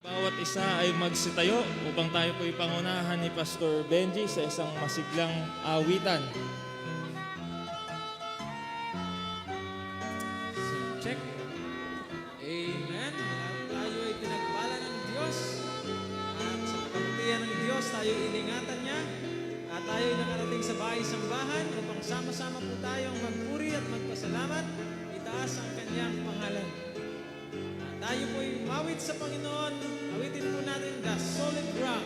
Bawat isa ay magsitayo upang tayo po ipangunahan ni Pastor Benji sa isang masiglang awitan. Check. Amen. Lahat tayo ay pinagpala ng Diyos. At sa kabutihan ng Diyos, tayo iningatan niya. At tayo ay nakarating sa bahay-sambahan upang sama-sama po tayong magpuri at magpasalamat. Itaas ang kanyang pangalan. At tayo po ay mawit sa Panginoon. Awitin po natin the solid rock.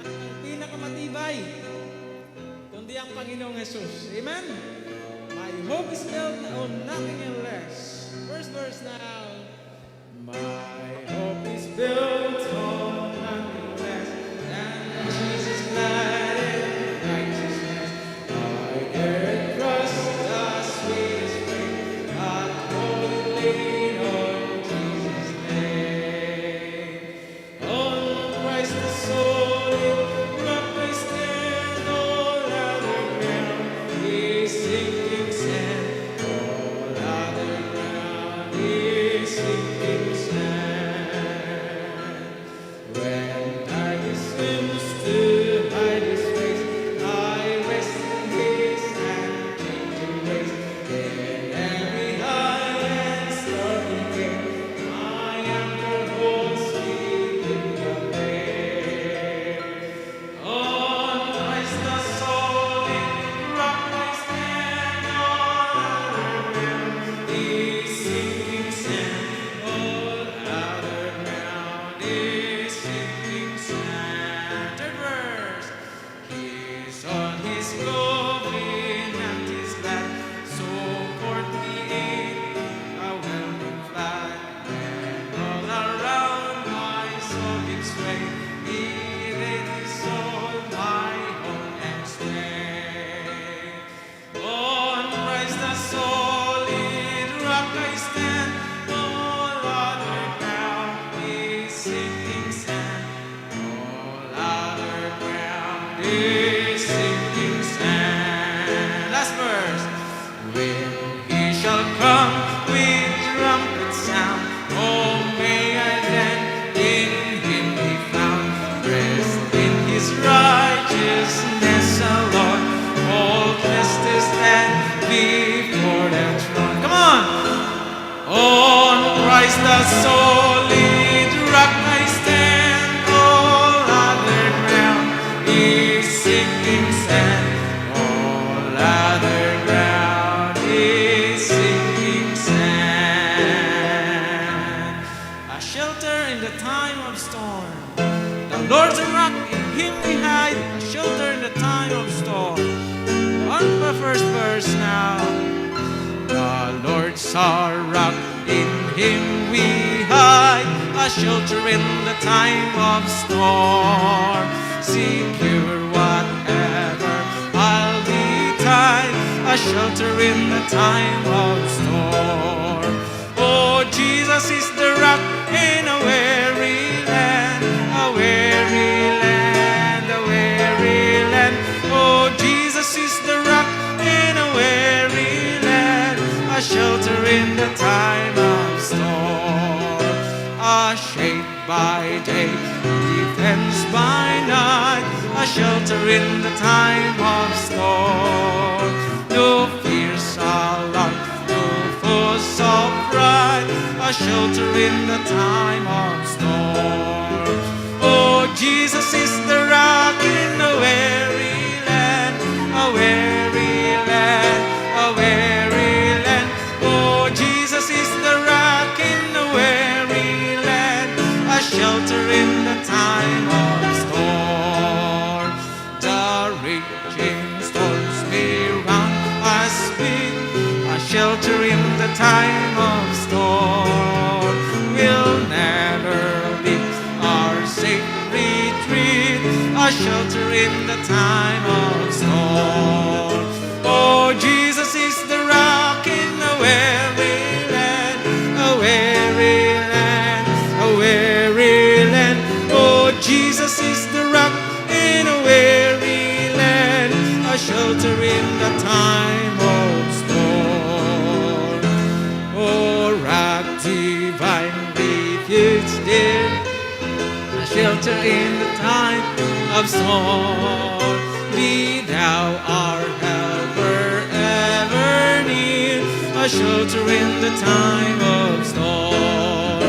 At ang pinakamatibay, kundi ang Panginoong Jesus. Amen. My hope is built on nothing less. First verse now. My hope is built on nothing less than Jesus' blood and righteousness. I dare trust the sweetest frame, but wholly lean on Jesus' name. On Christ the solid rock I stand, all other ground is sinking sand. All other ground is sinking sand. When darkness swims to hide His face, I rest in His hand, changing ways. In every high and stormy gale, my anchor holds me in the way. On Christ the solid rock I stand, all other ground is sinking sand. All other ground is sinking sand. Third verse. He's on His going and His glad, so forth me aid, a welcome flood. When all around my soul gives way, He laid His soul, my home and stay. On Christ the solid rock I stand, all other ground is sinking sand. All other ground is sinking sand. Last verse. When He shall come with trumpet sound, oh may I then in Him be found, dressed in His righteousness, O Lord, all blessed to stand before the throne. Come on! On Christ the solid rock I stand, all other ground is sinking sand. All other ground is sinking sand. A shelter in the time of storm. The Lord's a rock, in Him we hide. A shelter in the time of storm. On the first verse now. The Lord's our rock, in Him we hide, a shelter in the time of storm. Secure whatever I'll betide, a shelter in the time of storm. Oh, Jesus is the rock in a weary land, a weary land, a weary land. Oh, Jesus is the rock in a weary land, a shelter in the time of storm. A shade by day, defense by night, a shelter in the time of storm. No fears allowed, no foes of pride, a shelter in the time of storm. Oh, Jesus is the rock in a weary land, a weary land, a weary land. Oh, Jesus is the rock in a weary land, a shelter in the time of storm. The raging storms may round us beat, a shelter in the time of storm. We'll never leave our safe retreat, a shelter in the time of storm. Oh, Jesus is the rock in a weary land, a weary land, a weary land. Oh, Jesus is the rock in a weary land, a shelter in the time of storm. Oh, rock divine refuge dear, shelter in the time of storm. Be thou our helper ever near, a shelter in the time of storm.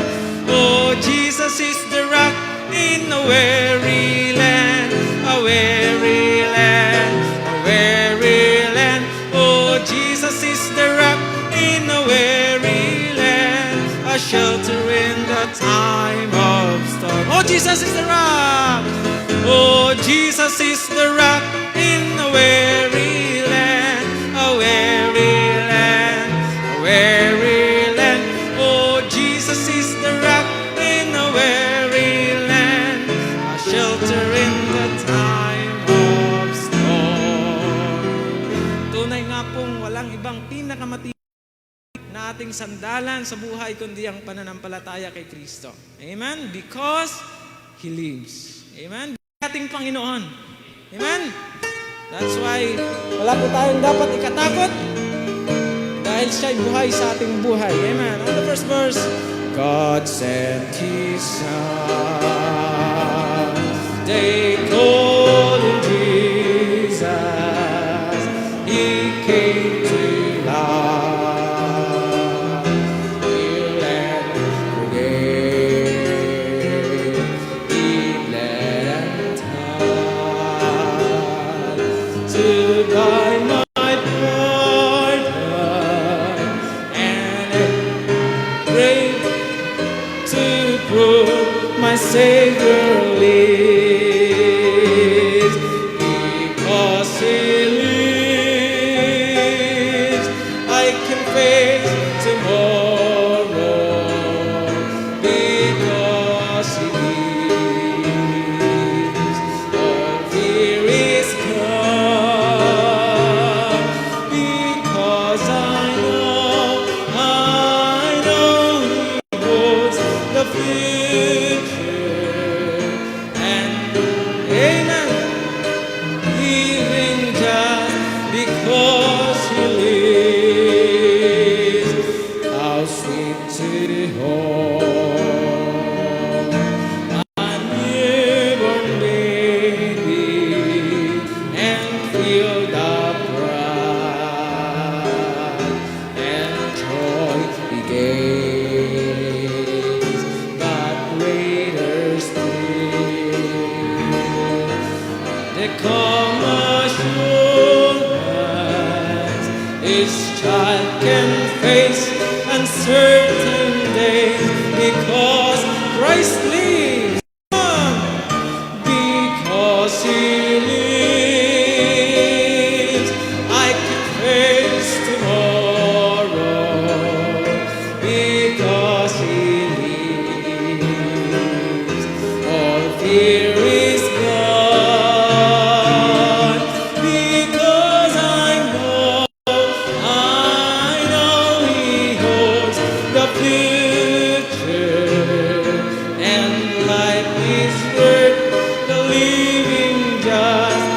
Oh, Jesus is the rock in a weary land, a weary land, a weary land. Oh, Jesus is the rock in a weary land, a shelter in the time of storm. Oh, Jesus is the rock. Oh, Jesus is the rock in a weary land, a weary land, a weary land. Oh, Jesus is the rock in a weary land, a shelter in the time of storm. Tunay nga pong walang ibang pinakamatibay na ating sandalan sa buhay kundi ang pananampalataya kay Kristo. Amen? Because He lives. Amen? Ating Panginoon. Amen? That's why wala po tayong dapat ikatakot dahil siya'y buhay sa ating buhay. Amen? On the first verse, God sent His Son. They called Him Jesus. He came to love, heal and forgive, He bled and died to buy my pardon, and grave to prove my Savior lives. Because He lives, I can face tomorrow. Because He lives, all fear is gone. Because I know He holds the future. And amen, living just because He lives. How sweet to hold a newborn baby and feel the pride and joy He gave. But greater still, the calm assurance His child can face uncertain days because Christ lives. Because He lives, I can face tomorrow. Because He lives, all fear is gone. Because I know He holds the future, and life is worth the living just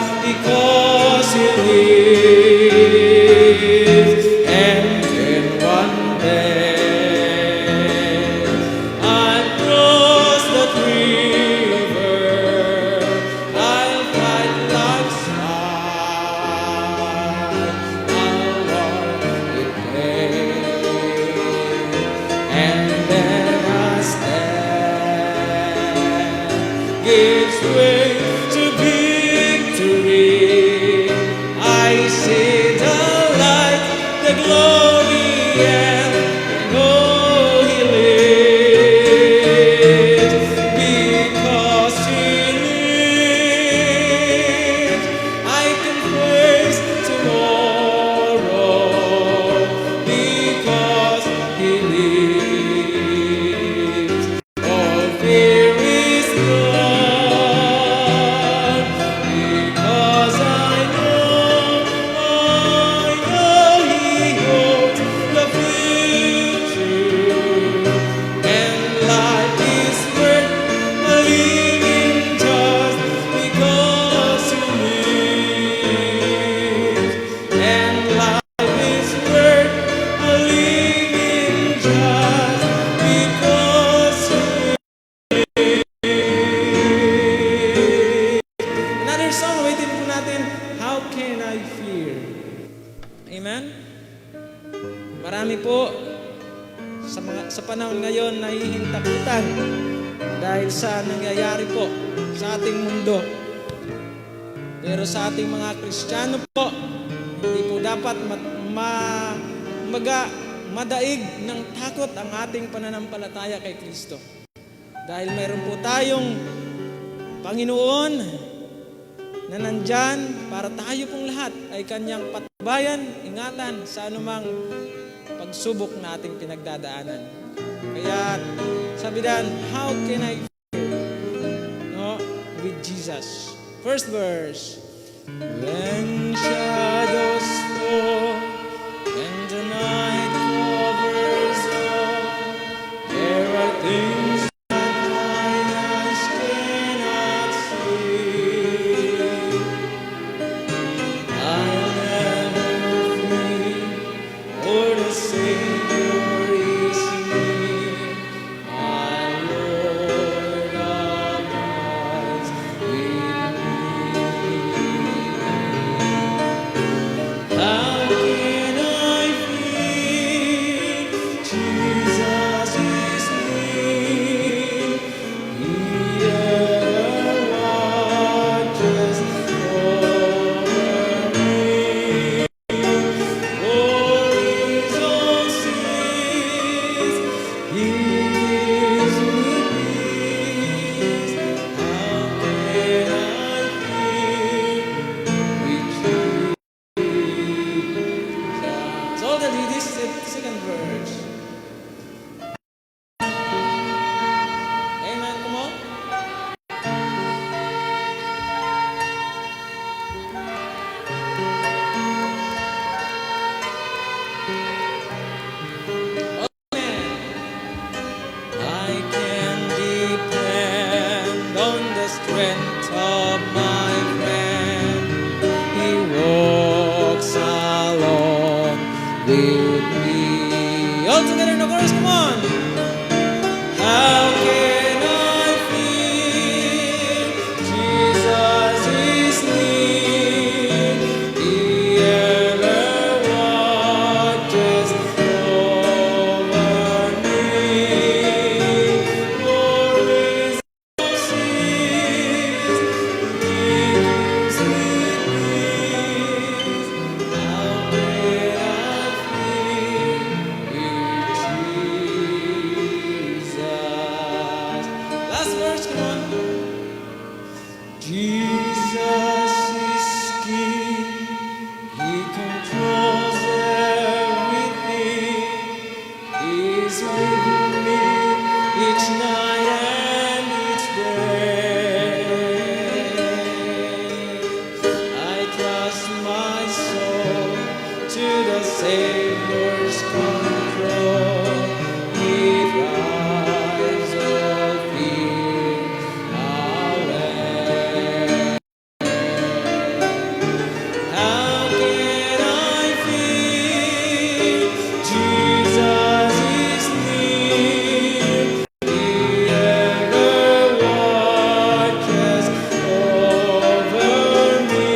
song, waitin po natin, How Can I Fear? Amen? Marami po sa panahon ngayon nahihintakutan dahil sa nangyayari po sa ating mundo. Pero sa ating mga Kristiyano po, hindi po dapat madaig ng takot ang ating pananampalataya kay Kristo. Dahil mayroon po tayong Panginoon na nandyan para tayo pong lahat ay Kanyang patnubayan, ingatan sa anumang pagsubok na ating pinagdadaanan. Kaya sabi dan, how can I fear with Jesus? First verse. When shadows fall and the night covers all, there are things that my eyes cannot see. I'll never flee, for the Savior is near. My Lord abides with me. How can I feel? Jesus is near. He ever watches over me. For His own sins, He gives me peace. How can I feel with Jesus? So the ladies, second verse. Amen, come on. I can depend on the strength of my friend. He walks along with me. All together in the chorus, come on. How can I feel? Jesus is near. He ever watches over me. For His own sins, He gives me peace. How can I feel with Jesus? Last verse, come on. Jesus is King. He controls everything. He's with me each night and each day. I trust my soul to the Savior's control. He drives all fear away. How can I feel? Jesus is near. He ever watches over me.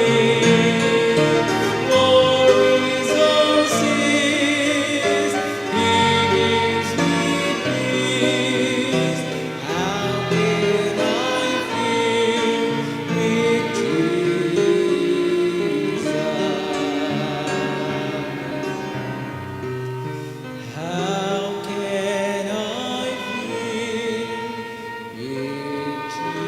For His own sins, He gives me peace. How can I feel with Jesus? How can I feel with Jesus?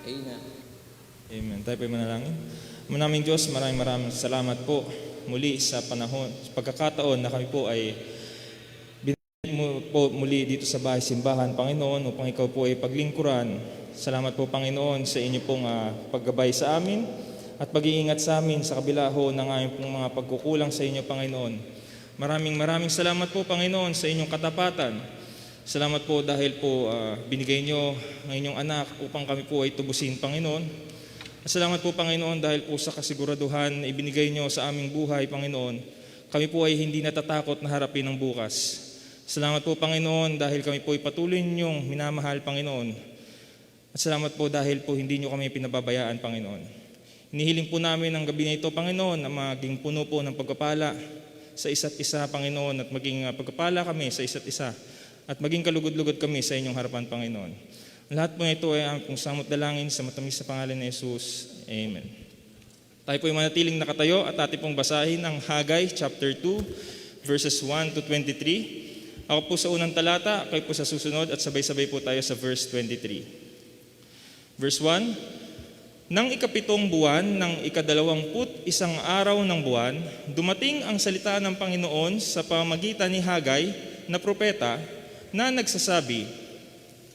Amen. Amen. Tayo po manalangin. Manaming Diyos, maraming salamat po muli sa panahon, sa pagkakataon na kami po ay binigyan mo po muli dito sa bahay simbahan, Panginoon, upang ikaw po ay paglingkuran. Salamat po, Panginoon, sa inyo pong paggabay sa amin at pag-iingat sa amin sa kabila ho ng aming pong mga pagkukulang sa inyo, Panginoon. Maraming salamat po, Panginoon, sa inyong katapatan. Salamat po dahil po binigay nyo ang inyong anak upang kami po ay tubusin, Panginoon. At salamat po, Panginoon, dahil po sa kasiguraduhan na ibinigay nyo sa aming buhay, Panginoon. Kami po ay hindi natatakot na harapin ang bukas. Salamat po, Panginoon, dahil kami po patuloy ninyong minamahal, Panginoon. At salamat po dahil po hindi niyo kami pinababayaan, Panginoon. Inihiling po namin ang gabi na ito, Panginoon, na maging puno po ng pagpapala sa isa't isa, Panginoon, at maging pagpapala kami sa isa't isa, at maging kalugod-lugod kami sa inyong harapan, Panginoon. Lahat po ito ay ang pong samot dalangin sa matamis sa pangalan ni Jesus. Amen. Tayo po ay manatiling nakatayo at ating pong basahin ang Haggai chapter 2, verses 1 to 23. Ako po sa unang talata, kayo po sa susunod at sabay-sabay po tayo sa verse 23. Verse 1, Nang ikapitong buwan ng ika-21 araw ng buwan, dumating ang salita ng Panginoon sa pamamagitan ni Haggai na propeta na nagsasabi,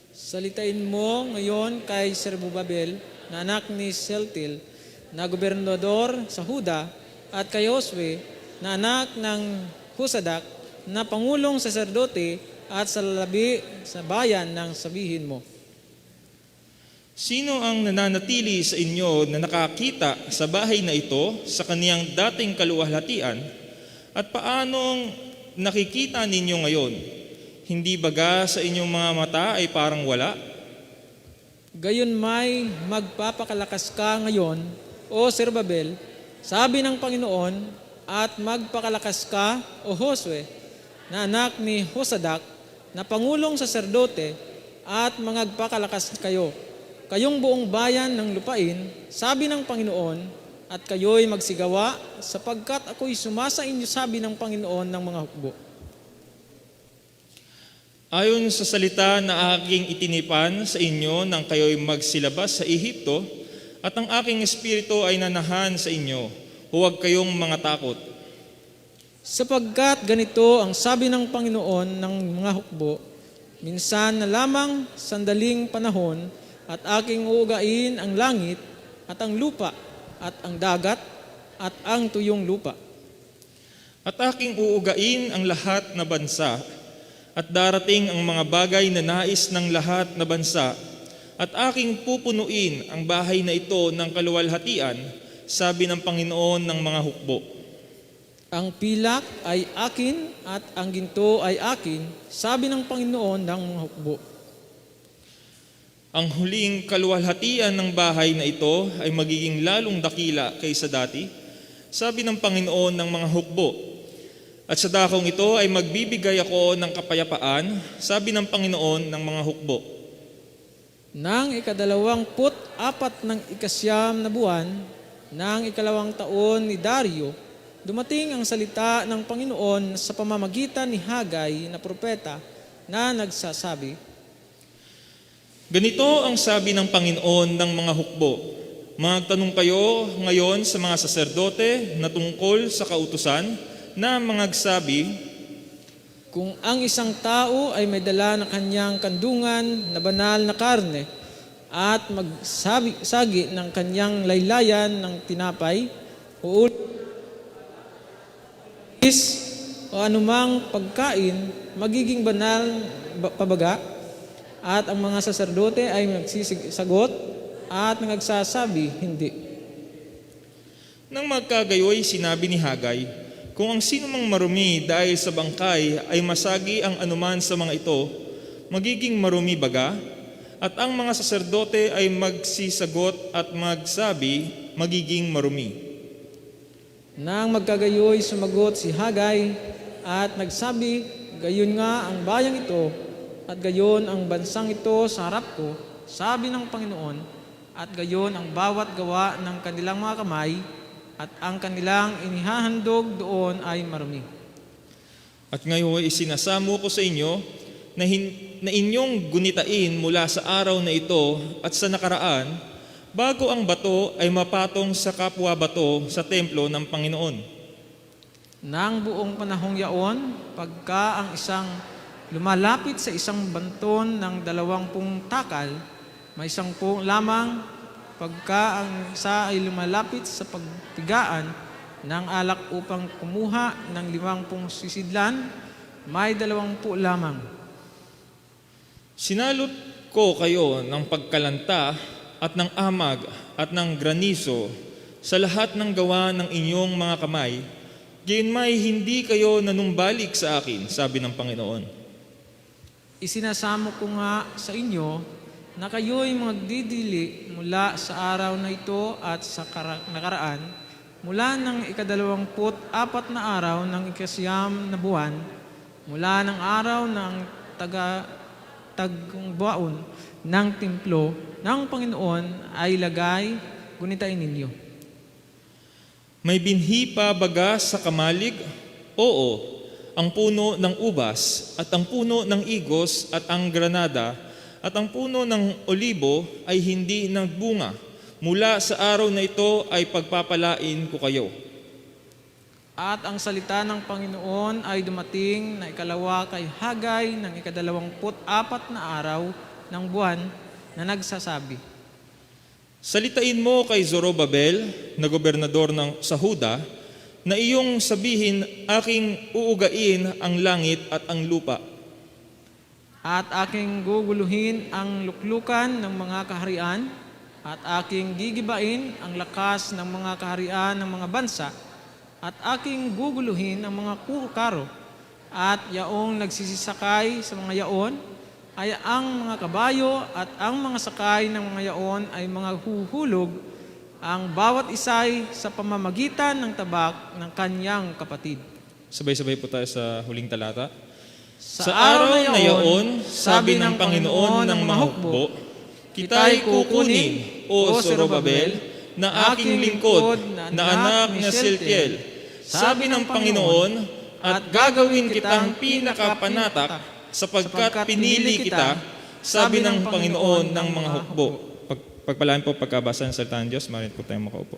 Salitain mo ngayon kay Zerubbabel na anak ni Shealtiel na gobernador sa Huda at kay Josue na anak ng Josadak na pangulong saserdote at sa labi sa bayan ng sabihin mo. Sino ang nananatili sa inyo na nakakita sa bahay na ito sa kaniyang dating kaluwalhatian at paanong nakikita ninyo ngayon? Hindi baga sa inyong mga mata ay parang wala? Gayon may magpapakalakas ka ngayon, O Zerubbabel, sabi ng Panginoon, at magpakalakas ka, O Josue, na anak ni Josadak, na pangulong saserdote, at magpakalakas kayo. Kayong buong bayan ng lupain, sabi ng Panginoon, at kayo'y magsigawa, sapagkat ako'y sumasa inyo, sabi ng Panginoon ng mga hukbo. Ayon sa salita na aking itinipan sa inyo nang kayo'y magsilabas sa Ehipto, at ang aking espiritu ay nanahan sa inyo, huwag kayong mga takot. Sapagkat ganito ang sabi ng Panginoon ng mga hukbo, minsan na lamang sandaling panahon at aking uugain ang langit at ang lupa at ang dagat at ang tuyong lupa. At aking uugain ang lahat na bansa at darating ang mga bagay na nais ng lahat na bansa at aking pupunuin ang bahay na ito ng kaluwalhatian, sabi ng Panginoon ng mga hukbo. Ang pilak ay akin at ang ginto ay akin, sabi ng Panginoon ng mga hukbo. Ang huling kaluwalhatian ng bahay na ito ay magiging lalong dakila kaysa dati, sabi ng Panginoon ng mga hukbo. At sa dakong ito ay magbibigay ako ng kapayapaan, sabi ng Panginoon ng mga hukbo. Nang ika-24 ng ika-9 na buwan, nang ikalawang taon ni Dario, dumating ang salita ng Panginoon sa pamamagitan ni Haggai na propeta na nagsasabi, Ganito ang sabi ng Panginoon ng mga hukbo. Magtanong kayo ngayon sa mga saserdote na tungkol sa kautusan na mangagsabi, kung ang isang tao ay may dala na kanyang kandungan na banal na karne at magsagi ng kanyang laylayan ng tinapay o o anumang pagkain, magiging banal pabaga, at ang mga saserdote ay magsisagot at nagsasabi, hindi. Nang magkagayoy, sinabi ni Haggai, kung ang sino mang marumi dahil sa bangkay ay masagi ang anuman sa mga ito, magiging marumi baga, at ang mga saserdote ay magsisagot at magsabi, magiging marumi. Nang magkagayoy, sumagot si Haggai at nagsabi, gayon nga ang bayang ito at gayon ang bansang ito sa harap ko, sabi ng Panginoon, at gayon ang bawat gawa ng kanilang mga kamay at ang kanilang inihahandog doon ay marumi. At ngayon isinasamo ko sa inyo na inyong gunitain mula sa araw na ito at sa nakaraan, bago ang bato ay mapatong sa kapwa bato sa templo ng Panginoon. Nang buong panahong yaon, pagka ang isang lumalapit sa isang banton ng 20 takal, may 10 lamang. Pagka ang isa ay lumalapit sa pagpigaan ng alak upang kumuha ng 50 sisidlan, may 20 lamang. Sinalot ko kayo ng pagkalanta at ng amag at ng granizo sa lahat ng gawa ng inyong mga kamay, gayon may hindi kayo nanumbalik sa akin, sabi ng Panginoon. Isinasamo ko nga sa inyo na kayo'y magdidili mula sa araw na ito at sa nakaraan, mula ng 24 na araw ng 9 na buwan, mula ng araw ng tagbaon ng templo ng Panginoon ay lagay, gunitain ninyo. May binhi pa baga sa kamalig? Oo, ang puno ng ubas at ang puno ng igos at ang granada at ang puno ng olibo ay hindi nagbunga. Mula sa araw na ito ay pagpapalain ko kayo. At ang salita ng Panginoon ay dumating na ikalawa kay Hagay ng 24 na araw ng buwan na nagsasabi, Salitain mo kay Zorobabel na gobernador sa Huda na iyong sabihin, aking uugain ang langit at ang lupa. At aking guguluhin ang luklukan ng mga kaharian, at aking gigibain ang lakas ng mga kaharian ng mga bansa, at aking guguluhin ang mga karo, at yaong nagsisisakay sa mga yaon ay ang mga kabayo, at ang mga sakay ng mga yaon ay mga huhulog, ang bawat isay sa pamamagitan ng tabak ng kanyang kapatid. Sabay-sabay po tayo sa huling talata. Sa araw na yaon, sabi ng Panginoon ng mga hukbo, kita'y kukunin, O Zorobabel, na aking lingkod, na anak ni Shealtiel. Sabi ng Panginoon, at gagawin kitang pinakapanatak, sapagkat pinili kita, sabi ng Panginoon ng mga hukbo. Pagpalaan po pagkabasa ng salita ng Diyos, marin po tayong makaupo.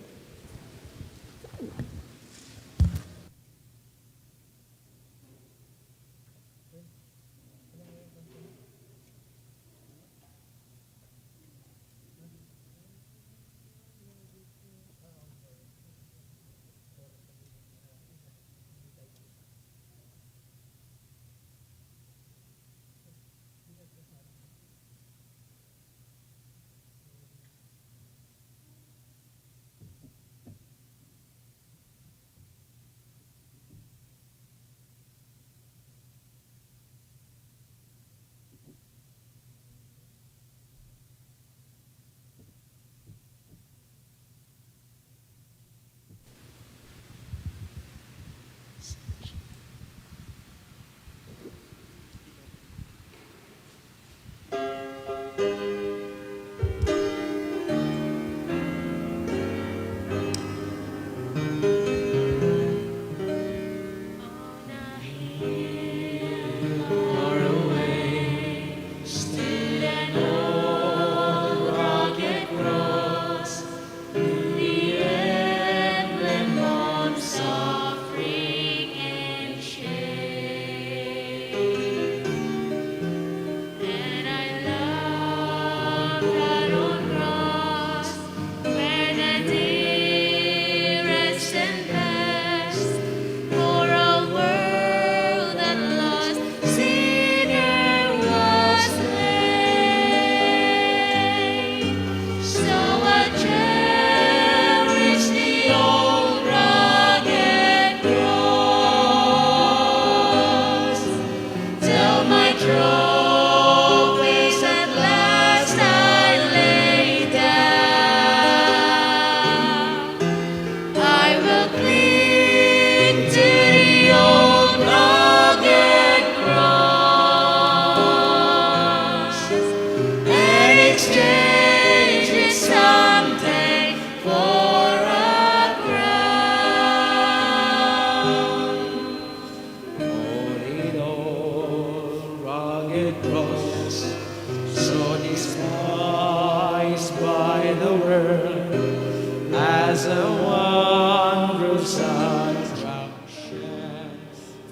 as a wondrous attraction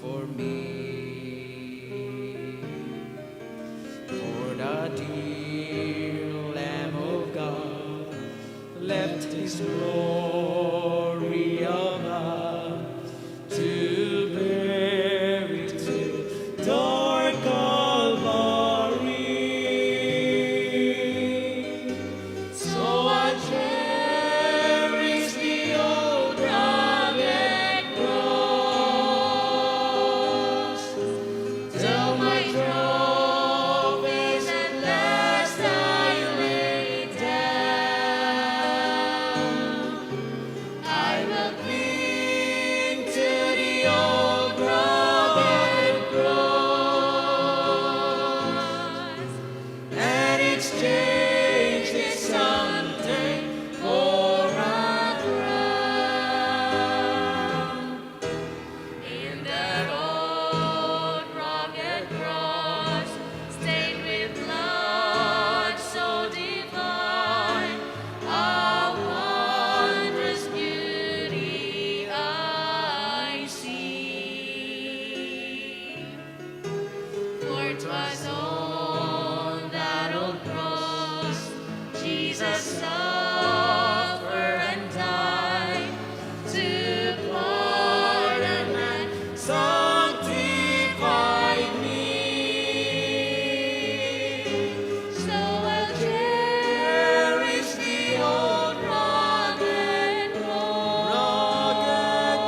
for me. For the dear Lamb of God left his glory above to bear it to dark Calvary. So I cherish the old rugged cross till my troubles exchange it someday for a crown. In that old rugged cross, stained with blood so divine, a wondrous beauty I see. For 'twas on that old cross Jesus suffered and died to pardon and Sanctify me. so I'll cherish the old rugged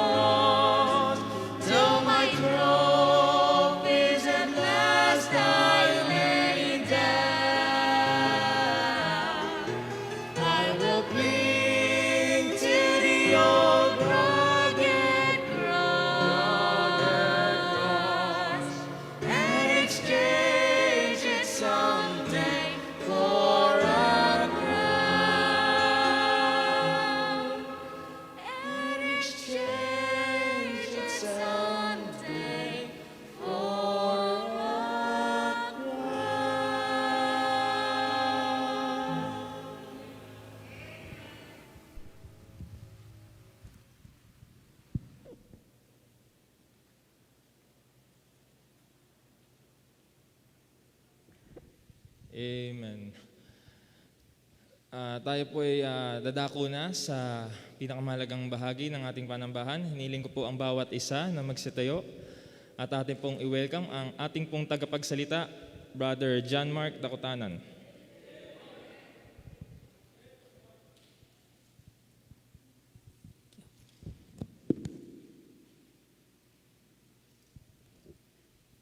cross till my trophies at last I lay down. I will cling to the old rugged cross and exchange it someday for a crown. And exchange it someday for a crown. Amen. Tayo po ay dadako na sa pinakamahalagang bahagi ng ating panambahan. Hiniling ko po ang bawat isa na magsitayo at ating pong i-welcome ang ating pong tagapagsalita, Brother John Mark Dakutanan.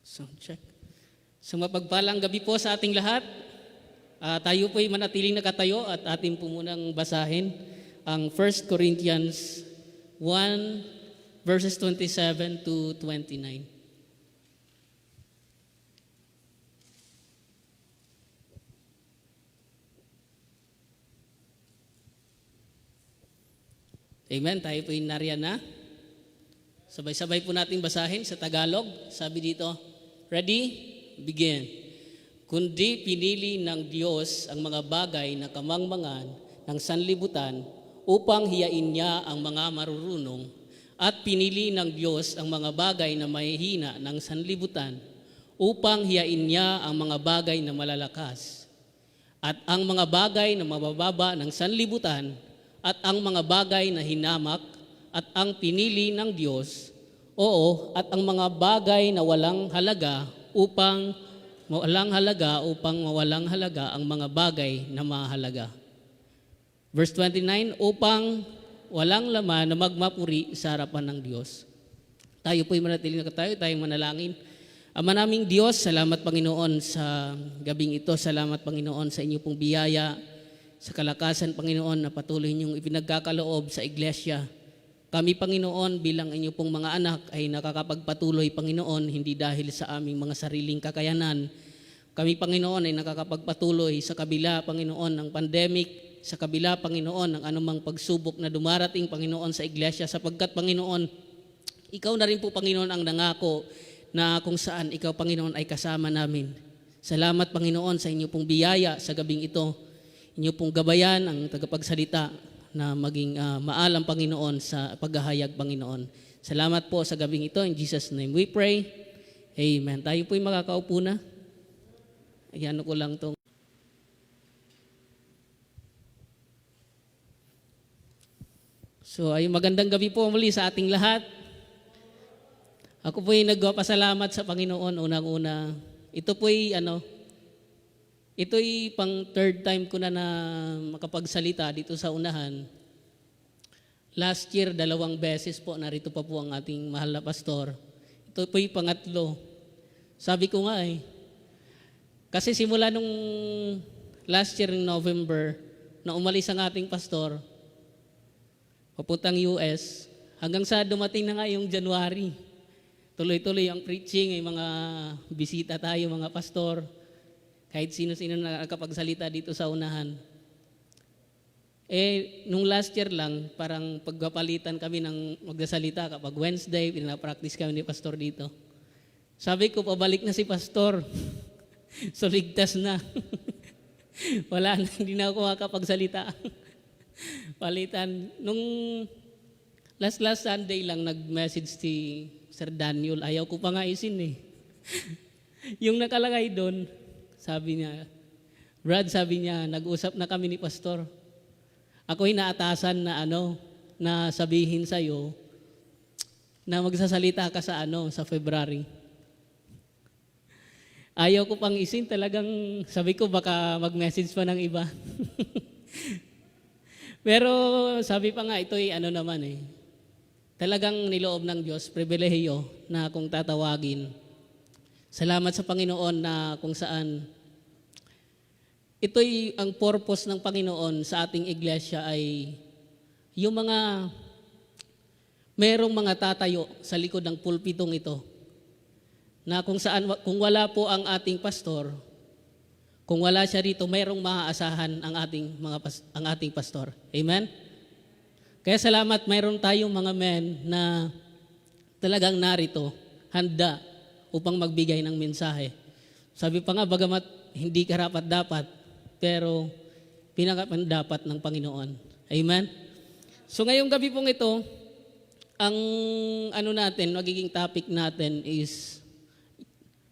Sound check. So mapagpalang gabi po sa ating lahat. Tayo po'y manatiling nakatayo at atin po munang basahin ang 1 Corinthians 1 verses 27 to 29. Amen. Tayo po'y nariyan na. Sabay-sabay po natin basahin sa Tagalog. Sabi dito, ready? Begin. Kundi pinili ng Diyos ang mga bagay na kamangmangan ng sanlibutan upang hiyain niya ang mga marurunong, at pinili ng Diyos ang mga bagay na mahihina ng sanlibutan upang hiyain niya ang mga bagay na malalakas, at ang mga bagay na mabababa ng sanlibutan, at ang mga bagay na hinamak, at ang pinili ng Diyos, at ang mga bagay na walang halaga upang mawalang halaga ang mga bagay na mahalaga. Verse 29, upang walang laman na magmapuri sa harapan ng Diyos. Tayo po'y manatiling nakatayo, tayong manalangin. Ama naming Diyos, salamat Panginoon sa gabing ito. Salamat Panginoon sa inyo pong biyaya, sa kalakasan Panginoon na patuloy niyong ipinagkakaloob sa iglesia. Kami Panginoon bilang inyo pong mga anak ay nakakapagpatuloy Panginoon hindi dahil sa aming mga sariling kakayanan. Kami Panginoon ay nakakapagpatuloy sa kabila Panginoon ng pandemic, sa kabila Panginoon ng anumang pagsubok na dumarating Panginoon sa iglesia, sapagkat Panginoon, ikaw na rin po Panginoon ang nangako na kung saan ikaw Panginoon ay kasama namin. Salamat Panginoon sa inyo pong biyaya sa gabing ito. Inyo pong gabayan ang tagapagsalita na maging maalam Panginoon sa paghahayag Panginoon. Salamat po sa gabing ito. In Jesus' name we pray. Amen. Tayo po'y makakaupo na. Ayan ko lang itong. So ay magandang gabi po muli sa ating lahat. Ako po'y nagpapasalamat sa Panginoon unang-una. Ito'y pang third time ko na makapagsalita dito sa unahan. Last year, 2 beses po, narito pa po ang ating mahal na pastor. Ito po'y pangatlo. Sabi ko nga kasi simula nung last year in November, na umalis ang ating pastor, papuntang US, hanggang sa dumating na nga yung January. Tuloy-tuloy ang preaching, may mga bisita tayo, mga pastor. Kahit sino-sino na nakakapagsalita dito sa unahan. Nung last year lang, parang pagpapalitan kami ng magsasalita kapag Wednesday, pinapractice kami ni Pastor dito. Sabi ko, pabalik na si Pastor. So, ligtas na. Wala na, hindi na ako makakapagsalita. Palitan. Nung last Sunday lang, nag-message si Sir Daniel. Ayaw ko pa nga isin eh. Yung nakalagay doon, sabi niya, Brad, sabi niya, nag-usap na kami ni Pastor. Ako'y naatasan na na sabihin sa'yo na magsasalita ka sa sa February. Ayaw ko pang isin, talagang sabi ko baka mag-message pa ng iba. Pero sabi pa nga, ito'y naman talagang niloob ng Diyos, pribilehiyo na kung tatawagin. Salamat sa Panginoon na kung saan ito'y ang purpose ng Panginoon sa ating iglesia ay yung merong mga tatayo sa likod ng pulpitong ito na kung kung wala po ang ating pastor, kung wala siya rito, merong maaasahan ang ating pastor. Amen? Kaya salamat, mayroon tayong mga men na talagang narito, handa upang magbigay ng mensahe. Sabi pa nga, bagamat hindi karapat-dapat, pero pinakapandapat ng Panginoon. Amen? So ngayong gabi pong ito, ang magiging topic natin is,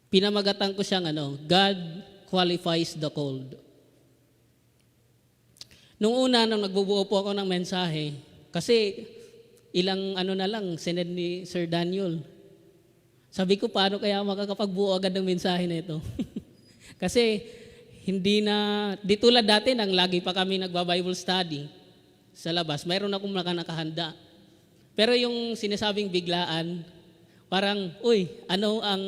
pinamagatan ko siyang God qualifies the called. Nung una, nung nagbubuo po ako ng mensahe, kasi ilang na lang, sinend ni Sir Daniel. Sabi ko, paano kaya makakapagbuo agad ng mensahe na ito? Kasi, di tulad dati nang lagi pa kami nagba-Bible study sa labas, mayroon akong nakahanda. Pero yung sinasabing biglaan, parang, ano ang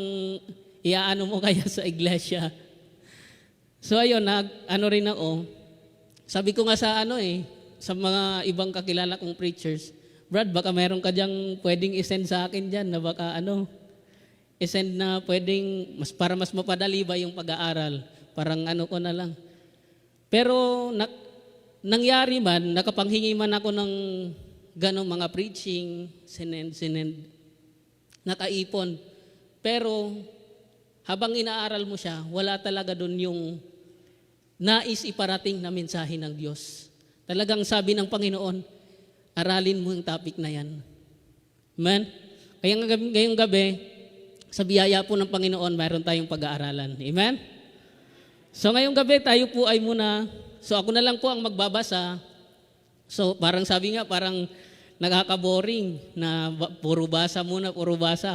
iaano mo kaya sa iglesia? So ayun, rin ako. Sabi ko nga sa sa mga ibang kakilala kong preachers, Brad, baka meron ka diyang pwedeng isend sa akin dyan na baka isend na pwedeng, para mas mapadali ba yung pag-aaral. Parang ko na lang. Pero nangyari man, nakapanghingi man ako ng ganong mga preaching, sinend, nakaipon. Pero habang inaaral mo siya, wala talaga doon yung nais iparating na mensahe ng Diyos. Talagang sabi ng Panginoon, aralin mo yung topic na yan. Amen? Kaya ngayong gabi, sa biyaya po ng Panginoon, mayroon tayong pag-aaralan. Amen? So ngayong gabi, tayo po ay muna, so ako na lang po ang magbabasa. So parang sabi nga, parang nakaka-boring na puro basa,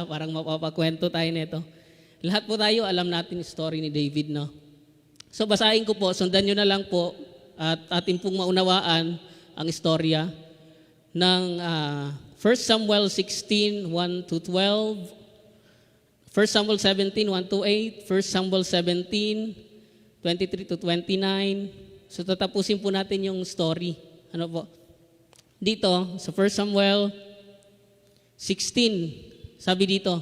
parang mapapakwento tayo nito. Lahat po tayo, alam natin yung story ni David, no? So basahin ko po, sundan nyo na lang po at atin pong maunawaan ang istorya ng 1 Samuel 16, 1 to 12, 1 Samuel 17, 1 to 8, 1 Samuel 17, 23 to 29. So tatapusin po natin yung story. Dito, sa 1 Samuel 16, sabi dito,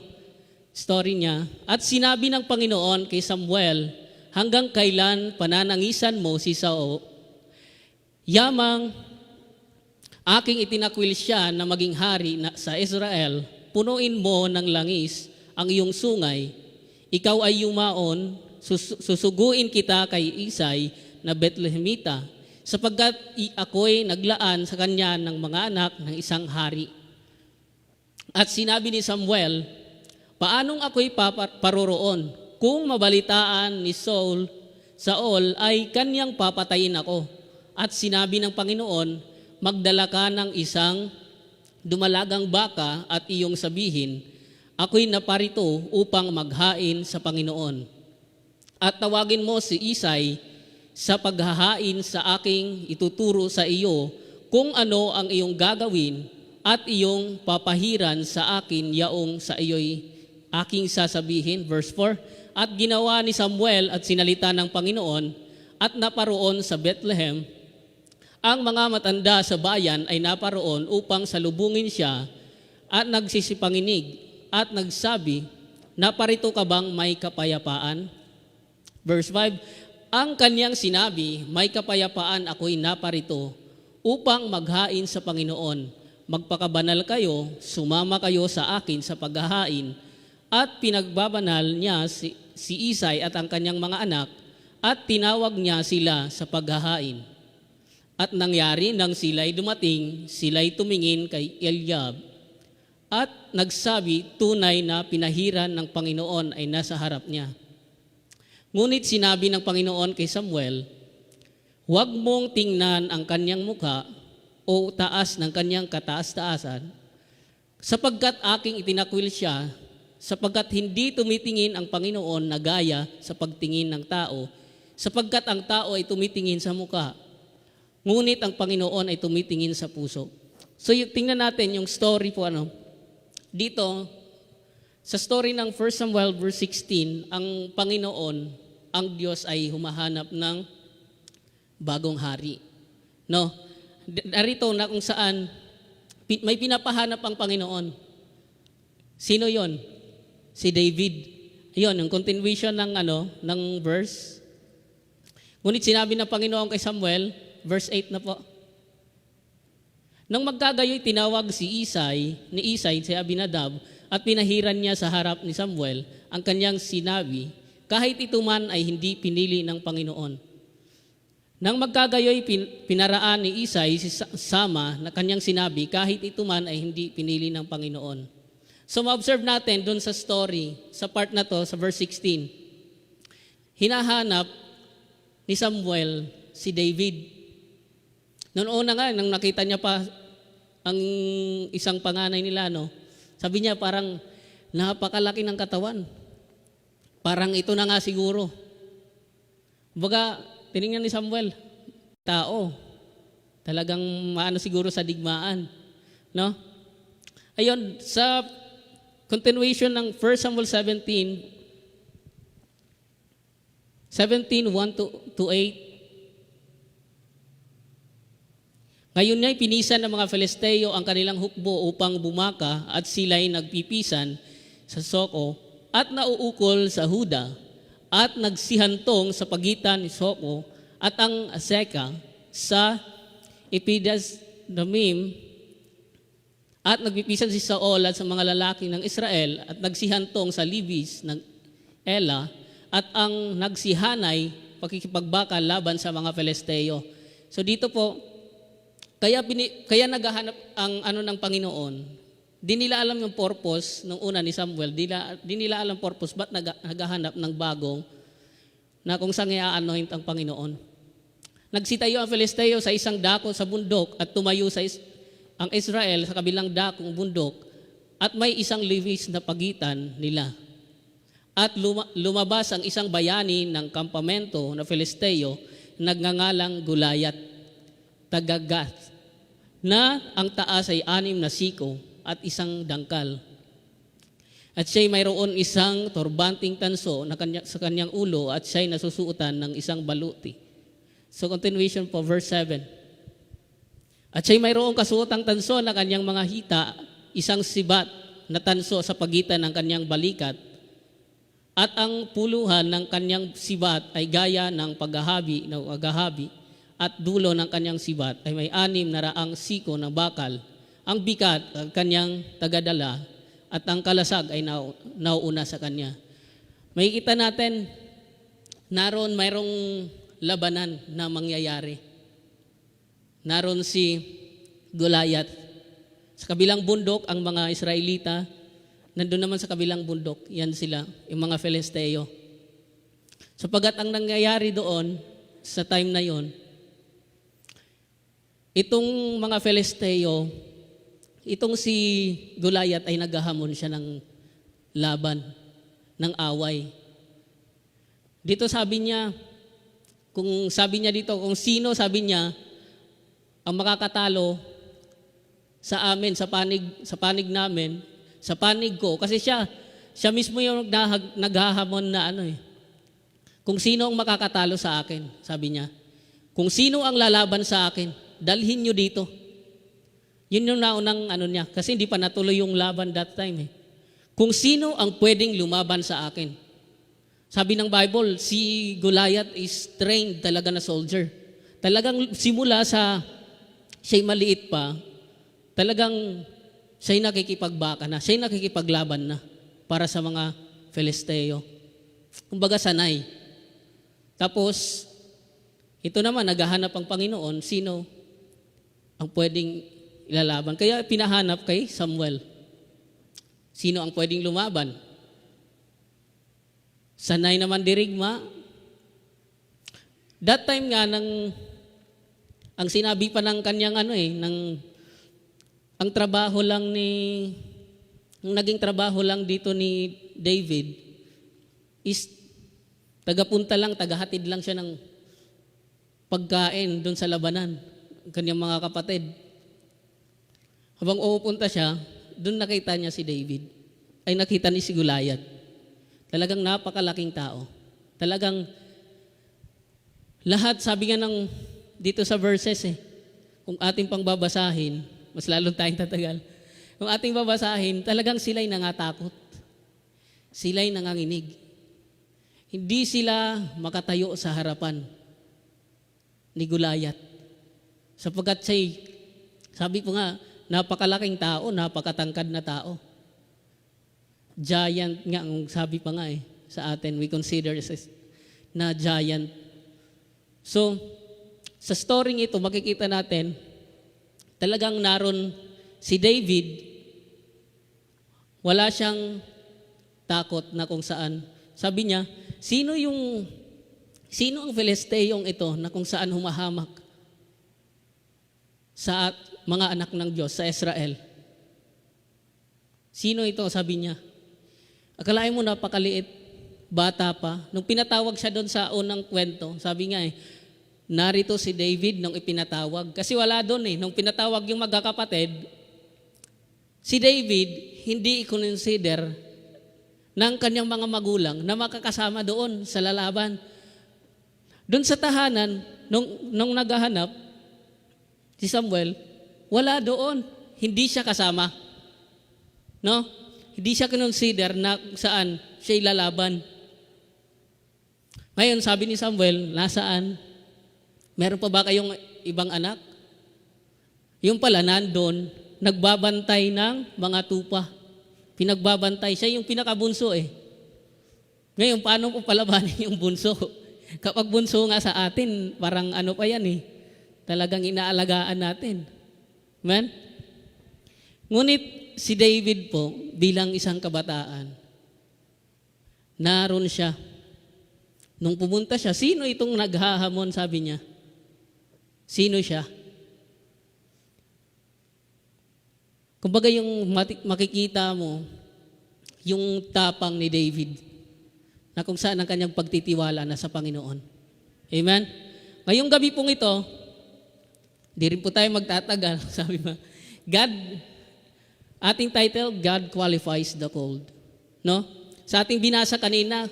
story niya, at sinabi ng Panginoon kay Samuel, hanggang kailan pananangisan mo si Saul? Yamang aking itinakwil siya na maging hari sa Israel, punuin mo ng langis ang iyong sungay, ikaw ay yumaon, susuguin kita kay Isay na Bethlehemita, sapagkat ako'y naglaan sa kanya ng mga anak ng isang hari. At sinabi ni Samuel, paanong ako'y paroroon? Kung mabalitaan ni Saul ay kanyang papatayin ako. At sinabi ng Panginoon, magdala ka ng isang dumalagang baka at iyong sabihin, ako'y naparito upang maghain sa Panginoon. At tawagin mo si Isay sa paghahain sa aking ituturo sa iyo kung ano ang iyong gagawin at iyong papahiran sa akin yaong sa iyo'y aking sasabihin. Verse 4, at ginawa ni Samuel at sinalita ng Panginoon at naparoon sa Bethlehem. Ang mga matanda sa bayan ay naparoon upang salubungin siya at nagsisipanginig at nagsabi, naparito ka bang may kapayapaan? Verse 5, ang kanyang sinabi, may kapayapaan ako'y naparito upang maghain sa Panginoon. Magpakabanal kayo, sumama kayo sa akin sa paghahain. At pinagbabanal niya si Isay at ang kanyang mga anak at tinawag niya sila sa paghahain. At nangyari nang sila'y dumating, sila'y tumingin kay Eliab at nagsabi, tunay na pinahiran ng Panginoon ay nasa harap niya. Ngunit sinabi ng Panginoon kay Samuel, huwag mong tingnan ang kanyang mukha o taas ng kanyang kataas-taasan, sapagkat aking itinakwil siya, sapagkat hindi tumitingin ang Panginoon na gaya sa pagtingin ng tao, sapagkat ang tao ay tumitingin sa mukha, ngunit ang Panginoon ay tumitingin sa puso. So tingnan natin yung story po dito, sa story ng 1 Samuel verse 16, ang Panginoon, ang Diyos ay humahanap ng bagong hari. No? Narito na kung saan may pinapahanap ang Panginoon. Sino yon? Si David. Ayun, yung continuation ng verse. Ngunit sinabi ng Panginoon kay Samuel, verse 8 na po. Nang magkagayoy, tinawag ni Isay, si Abinadab, at pinahiran niya sa harap ni Samuel ang kanyang sinabi, kahit ito man ay hindi pinili ng Panginoon. Nang magkagayoy, pinaraan ni Isay si Sama na kanyang sinabi, kahit ito man ay hindi pinili ng Panginoon. So ma-observe natin doon sa story, sa part na to, sa verse 16, hinahanap ni Samuel si David. Noon una nga, nang nakita niya pa ang isang panganay nila, sabi niya parang napakalaki ng katawan. Parang ito na nga siguro. Baga, tinignan ni Samuel, tao. Talagang maano siguro sa digmaan. No? Ayun, sa continuation ng 1 Samuel 17, 1:1-8. Ngayon niya'y pinisan ng mga Filisteo ang kanilang hukbo upang bumaka at sila'y nagpipisan sa Soko at nauukol sa Huda at nagsihantong sa pagitan ni Soko at ang Aseka sa Epidasdamim at nagpipisan si Saul at sa mga lalaki ng Israel at nagsihantong sa Libis ng Ela at ang nagsihanay pakikipagbaka laban sa mga Filisteo. So dito po, kaya naghahanap ang ng Panginoon. Di nila alam yung purpose nung una ni Samuel. Di nila alam purpose, ba't naghahanap ng bagong na kung saan i-anoint ang Panginoon. Nagsitayo ang Filisteo sa isang dako sa bundok at tumayo ang Israel sa kabilang dakong bundok at may isang liwis na pagitan nila. At lumabas ang isang bayani ng kampamento na Filisteo nagngangalang Gulayat, taga-Gath, na ang taas ay 6 na siko at isang dangkal. At siya'y mayroon isang torbanting tanso sa kanyang ulo at siya'y nasusuotan ng isang baluti. So continuation po, verse 7. At siya'y mayroong kasuotang tanso na kanyang mga hita, isang sibat na tanso sa pagitan ng kanyang balikat, at ang puluhan ng kanyang sibat ay gaya ng paghahabi at dulo ng kanyang sibat ay may 6 na raang siko ng bakal. Ang bigat ang kanyang tagadala at ang kalasag ay nauuna sa kanya. Makikita natin, naroon mayroong labanan na mangyayari. Naroon si Goliath. Sa kabilang bundok, ang mga Israelita, nandun naman sa kabilang bundok, yan sila, yung mga Filisteo. Sapagat ang nangyayari doon, sa time na yon, itong mga Filisteo, itong si Goliath ay naghahamon siya ng laban, ng away. Dito sabi niya, kung sino sabi niya, ang makakatalo sa amin, sa panig namin, sa panig ko, kasi siya mismo yung naghahamon na kung sino ang makakatalo sa akin, sabi niya. Kung sino ang lalaban sa akin, dalhin niyo dito. Yun yung naunang niya. Kasi hindi pa natuloy yung laban that time. Kung sino ang pwedeng lumaban sa akin. Sabi ng Bible, si Goliath is trained talaga na soldier. Talagang simula sa siya'y maliit pa, talagang siya'y nakikipagbaka na, siya'y nakikipaglaban na para sa mga Filisteo. Kumbaga sanay. Tapos, ito naman, naghahanap ang Panginoon, sino ang pwedeng ilalaban. Kaya pinahanap kay Samuel. Sino ang pwedeng lumaban? Sanay naman dirigma. That time nga, ang sinabi pa ng kanyang ang trabaho lang ang naging trabaho lang dito ni David is tagapunta lang, tagahatid lang siya ng pagkain doon sa labanan, kanyang mga kapatid. Habang umupunta siya, doon nakita niya si David. Ay nakita ni si Goliath. Talagang napakalaking tao. Talagang lahat, sabi nga dito sa verses kung ating pang babasahin, mas lalong tayong tatagal. Kung ating babasahin, talagang sila'y nangatakot. Sila'y nanganginig. Hindi sila makatayo sa harapan ni Goliath. Sapagkat sabi po nga, napakalaking tao, napakatangkad na tao. Giant nga, ang sabi pa nga sa atin, we consider na giant. So, sa story ito, makikita natin, talagang naroon si David, wala siyang takot na kung saan. Sabi niya, sino ang Filisteyong ito na kung saan humahamak sa mga anak ng Diyos sa Israel? Sino ito? Sabi niya. Akalain mo napakaliit, bata pa. Nung pinatawag siya doon sa unang kwento, sabi nga narito si David nung ipinatawag. Kasi wala doon nung pinatawag yung magkakapatid, si David hindi i-consider ng kanyang mga magulang na makakasama doon sa lalaban. Doon sa tahanan, nung naghahanap, si Samuel, wala doon. Hindi siya kasama. No? Hindi siya consider na saan siya'y lalaban. Ngayon, sabi ni Samuel, nasaan? Meron pa ba kayong ibang anak? Yung pala, nandun, nagbabantay ng mga tupa. Pinagbabantay. Siya yung pinakabunso Ngayon, paano po palabanin yung bunso? Kapag bunso nga sa atin, parang pa yan Talagang inaalagaan natin. Amen? Ngunit, si David po, bilang isang kabataan, naroon siya. Nung pumunta siya, sino itong naghahamon, sabi niya? Sino siya? Kumbaga yung makikita mo, yung tapang ni David, na kung saan ang kanyang pagtitiwala na sa Panginoon. Amen? Ngayong gabi pong ito, di rin po tayo magtatagal, sabi mo, ating title, God Qualifies the Called. No? Sa ating binasa kanina,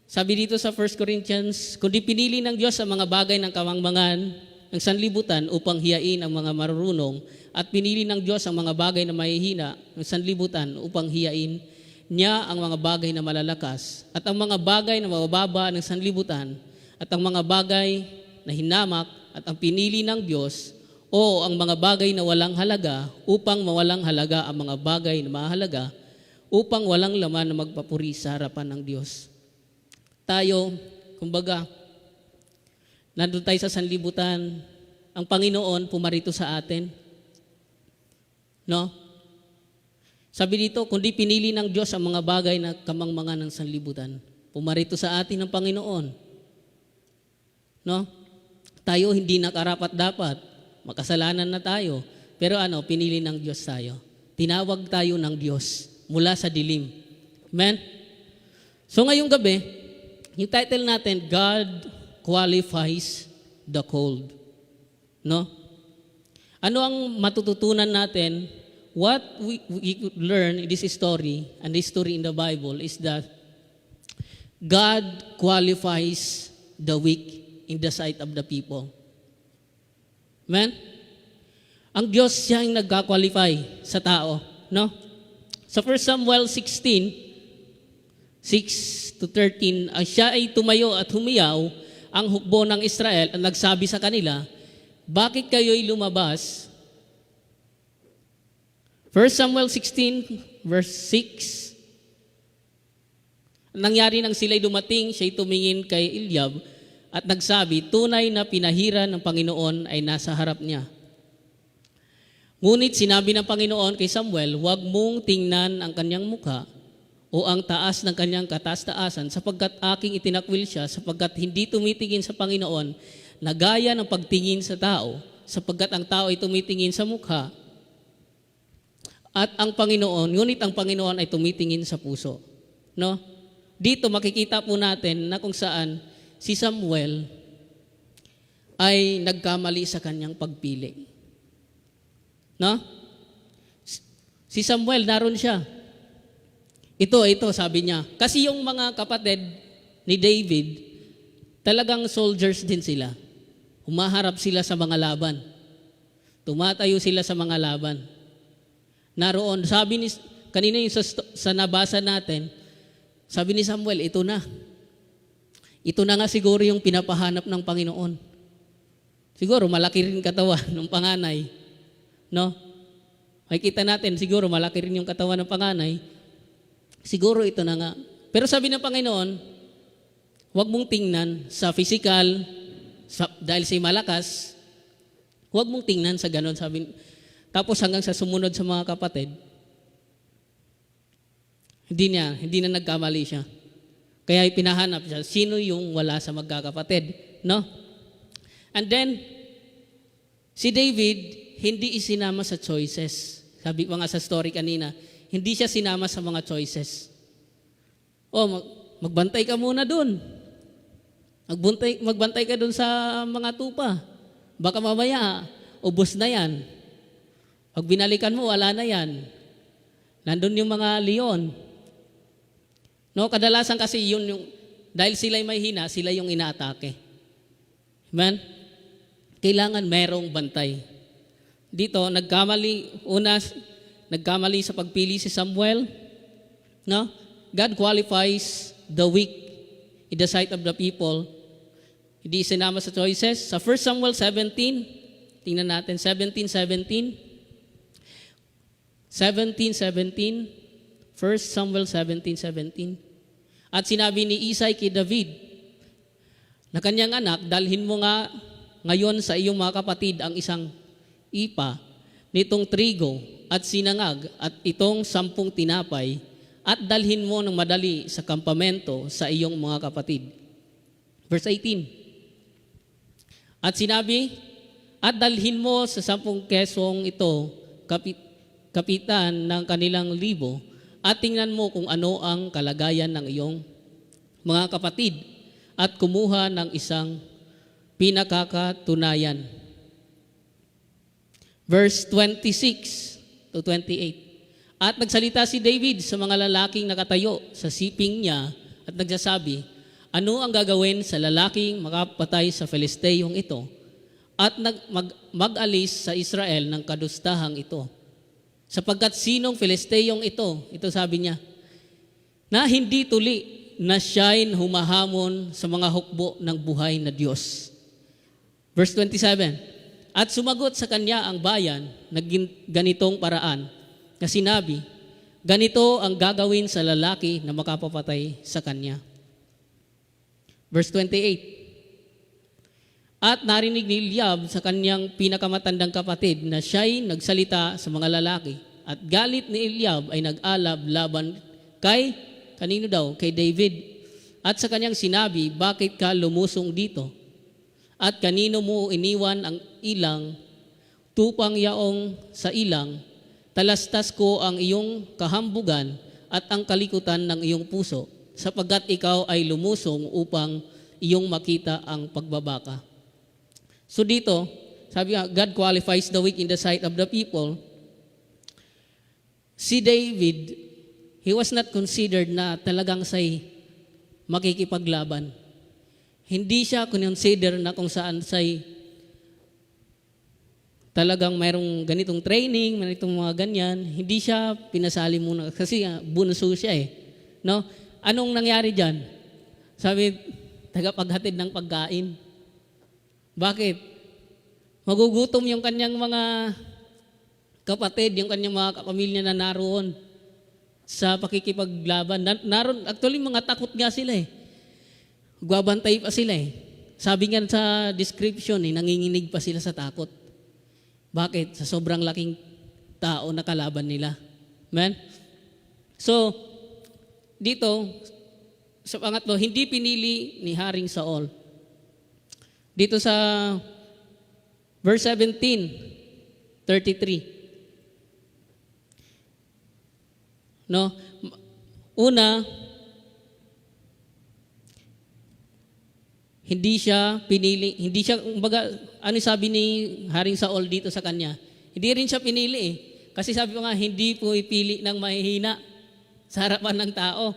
sabi dito sa 1 Corinthians, kundi pinili ng Diyos ang mga bagay ng kamangmangan ng sanlibutan upang hiyain ang mga marurunong at pinili ng Diyos ang mga bagay na mahihina ng sanlibutan upang hiyain niya ang mga bagay na malalakas at ang mga bagay na mabababa ng sanlibutan at ang mga bagay na hinamak at ang pinili ng Diyos o ang mga bagay na walang halaga upang mawalang halaga ang mga bagay na mahalaga upang walang laman na magpapuri sa harapan ng Diyos. Tayo, kumbaga, nandun tayo sa sanlibutan, ang Panginoon pumarito sa atin. No? Sabi dito, kundi pinili ng Diyos ang mga bagay na kamangmangan ng sanlibutan. Pumarito sa atin ng Panginoon. No? Tayo hindi nakarapat-dapat. Makasalanan na tayo. Pero pinili ng Diyos tayo. Tinawag tayo ng Diyos mula sa dilim. Amen? So ngayong gabi, yung title natin, God Qualifies the Called. No? Ano ang matututunan natin? What we could learn in this story and this story in the Bible is that God qualifies the weak in the sight of the people. Amen? Ang Diyos siya yung nagka-qualify sa tao. No? Sa 1 Samuel 16, 6 to 13, siya ay tumayo at humiyaw ang hukbo ng Israel at nagsabi sa kanila, bakit kayo'y lumabas? 1 Samuel 16 verse 6. Nangyari nang sila'y dumating, siya'y tumingin kay Eliab at nagsabi, tunay na pinahiran ng Panginoon ay nasa harap niya. Ngunit sinabi ng Panginoon kay Samuel, huwag mong tingnan ang kanyang mukha o ang taas ng kanyang kataas-taasan sapagkat aking itinakwil siya sapagkat hindi tumitingin sa Panginoon na gaya ng pagtingin sa tao sapagkat ang tao ay tumitingin sa mukha at ngunit ang Panginoon ay tumitingin sa puso. No? Dito makikita po natin na kung saan si Samuel ay nagkamali sa kanyang pagpili. No? Si Samuel, naroon siya. Ito, sabi niya. Kasi yung mga kapatid ni David, talagang soldiers din sila. Humaharap sila sa mga laban. Tumatayo sila sa mga laban. Naroon, sabi ni, kanina yung sa nabasa natin, sabi ni Samuel, ito na. Ito na nga siguro yung pinapahanap ng Panginoon. Siguro malaki rin katawan ng panganay. No? Makikita natin, siguro malaki rin yung katawan ng panganay. Siguro ito na nga. Pero sabi ng Panginoon, huwag mong tingnan sa physical, dahil siya malakas, huwag mong tingnan sa ganon. Tapos hanggang sa sumunod sa mga kapatid, hindi na nagkamali siya. Kaya ipinahanap siya, sino yung wala sa magkakapatid. No? And then, si David, hindi isinama sa choices. Sabi ko nga sa story kanina, hindi siya sinama sa mga choices. Magbantay ka muna dun. Magbantay ka dun sa mga tupa. Baka mamaya, ubos na yan. Pag binalikan mo, wala na yan. Nandun yung mga leon. No, kadalasan kasi dahil sila'y may hina, sila yung inaatake. Amen? Kailangan merong bantay. Dito, nagkamali sa pagpili si Samuel. No? God qualifies the weak in the sight of the people. Hindi sinama sa choices. Sa 1 Samuel 17, tingnan natin, 17:17. 17:17. 1 Samuel 17:17. At sinabi ni Isai kay David, na kanyang anak, dalhin mo nga ngayon sa iyong mga kapatid ang isang ipa nitong trigo at sinangag at itong 10 tinapay at dalhin mo ng madali sa kampamento sa iyong mga kapatid. Verse 18. At sinabi, at dalhin mo sa 10 kesong ito, kapitan ng kanilang libo, at tingnan mo kung ano ang kalagayan ng iyong mga kapatid at kumuha ng isang pinakakatunayan. Verse 26 to 28. At nagsalita si David sa mga lalaking nakatayo sa siping niya at nagsasabi, ano ang gagawin sa lalaking makapatay sa Filisteyong ito at mag-alis sa Israel ng kadustahang ito? Sapagkat sinong Filisteyong ito sabi niya, na hindi tuli na siya'y humahamon sa mga hukbo ng buhay na Diyos. Verse 27, at sumagot sa kanya ang bayan na ganitong paraan na sinabi, ganito ang gagawin sa lalaki na makapapatay sa kanya. Verse 28, at narinig ni Eliab sa kanyang pinakamatandang kapatid na siya'y nagsalita sa mga lalaki. At galit ni Eliab ay nag-alab laban kay, kanino daw? Kay David. At sa kanyang sinabi, bakit ka lumusong dito? At kanino mo iniwan ang ilang, tupang yaong sa ilang, talastas ko ang iyong kahambugan at ang kalikutan ng iyong puso, sapagkat ikaw ay lumusong upang iyong makita ang pagbabaka. So dito, sabi nga, God qualifies the weak in the sight of the people. Si David, he was not considered na talagang siya'y makikipaglaban. Hindi siya consider na kung saan siya'y talagang mayroong ganitong training, mayroong mga ganyan. Hindi siya pinasali muna kasi bunso siya No? Anong nangyari dyan? Sabi, tagapaghatid ng pagkain. Bakit? Magugutom yung kanyang mga kapatid, yung kanyang mga kapamilya na naroon sa pakikipaglaban. Naroon, actually, mga takot nga sila eh. Gwabantay pa sila eh. Sabi nga sa description eh, nanginginig pa sila sa takot. Bakit? Sa sobrang laking tao na kalaban nila. Amen? So, dito, sa pangatlo, hindi pinili ni Haring Saul. Dito sa verse 17, 33. No? Una, hindi siya pinili, hindi siya, kumbaga, ano sabi ni Haring Saul dito sa kanya? Hindi rin siya pinili eh. Kasi sabi ko nga, hindi po ipili ng mahihina sa harapan ng tao.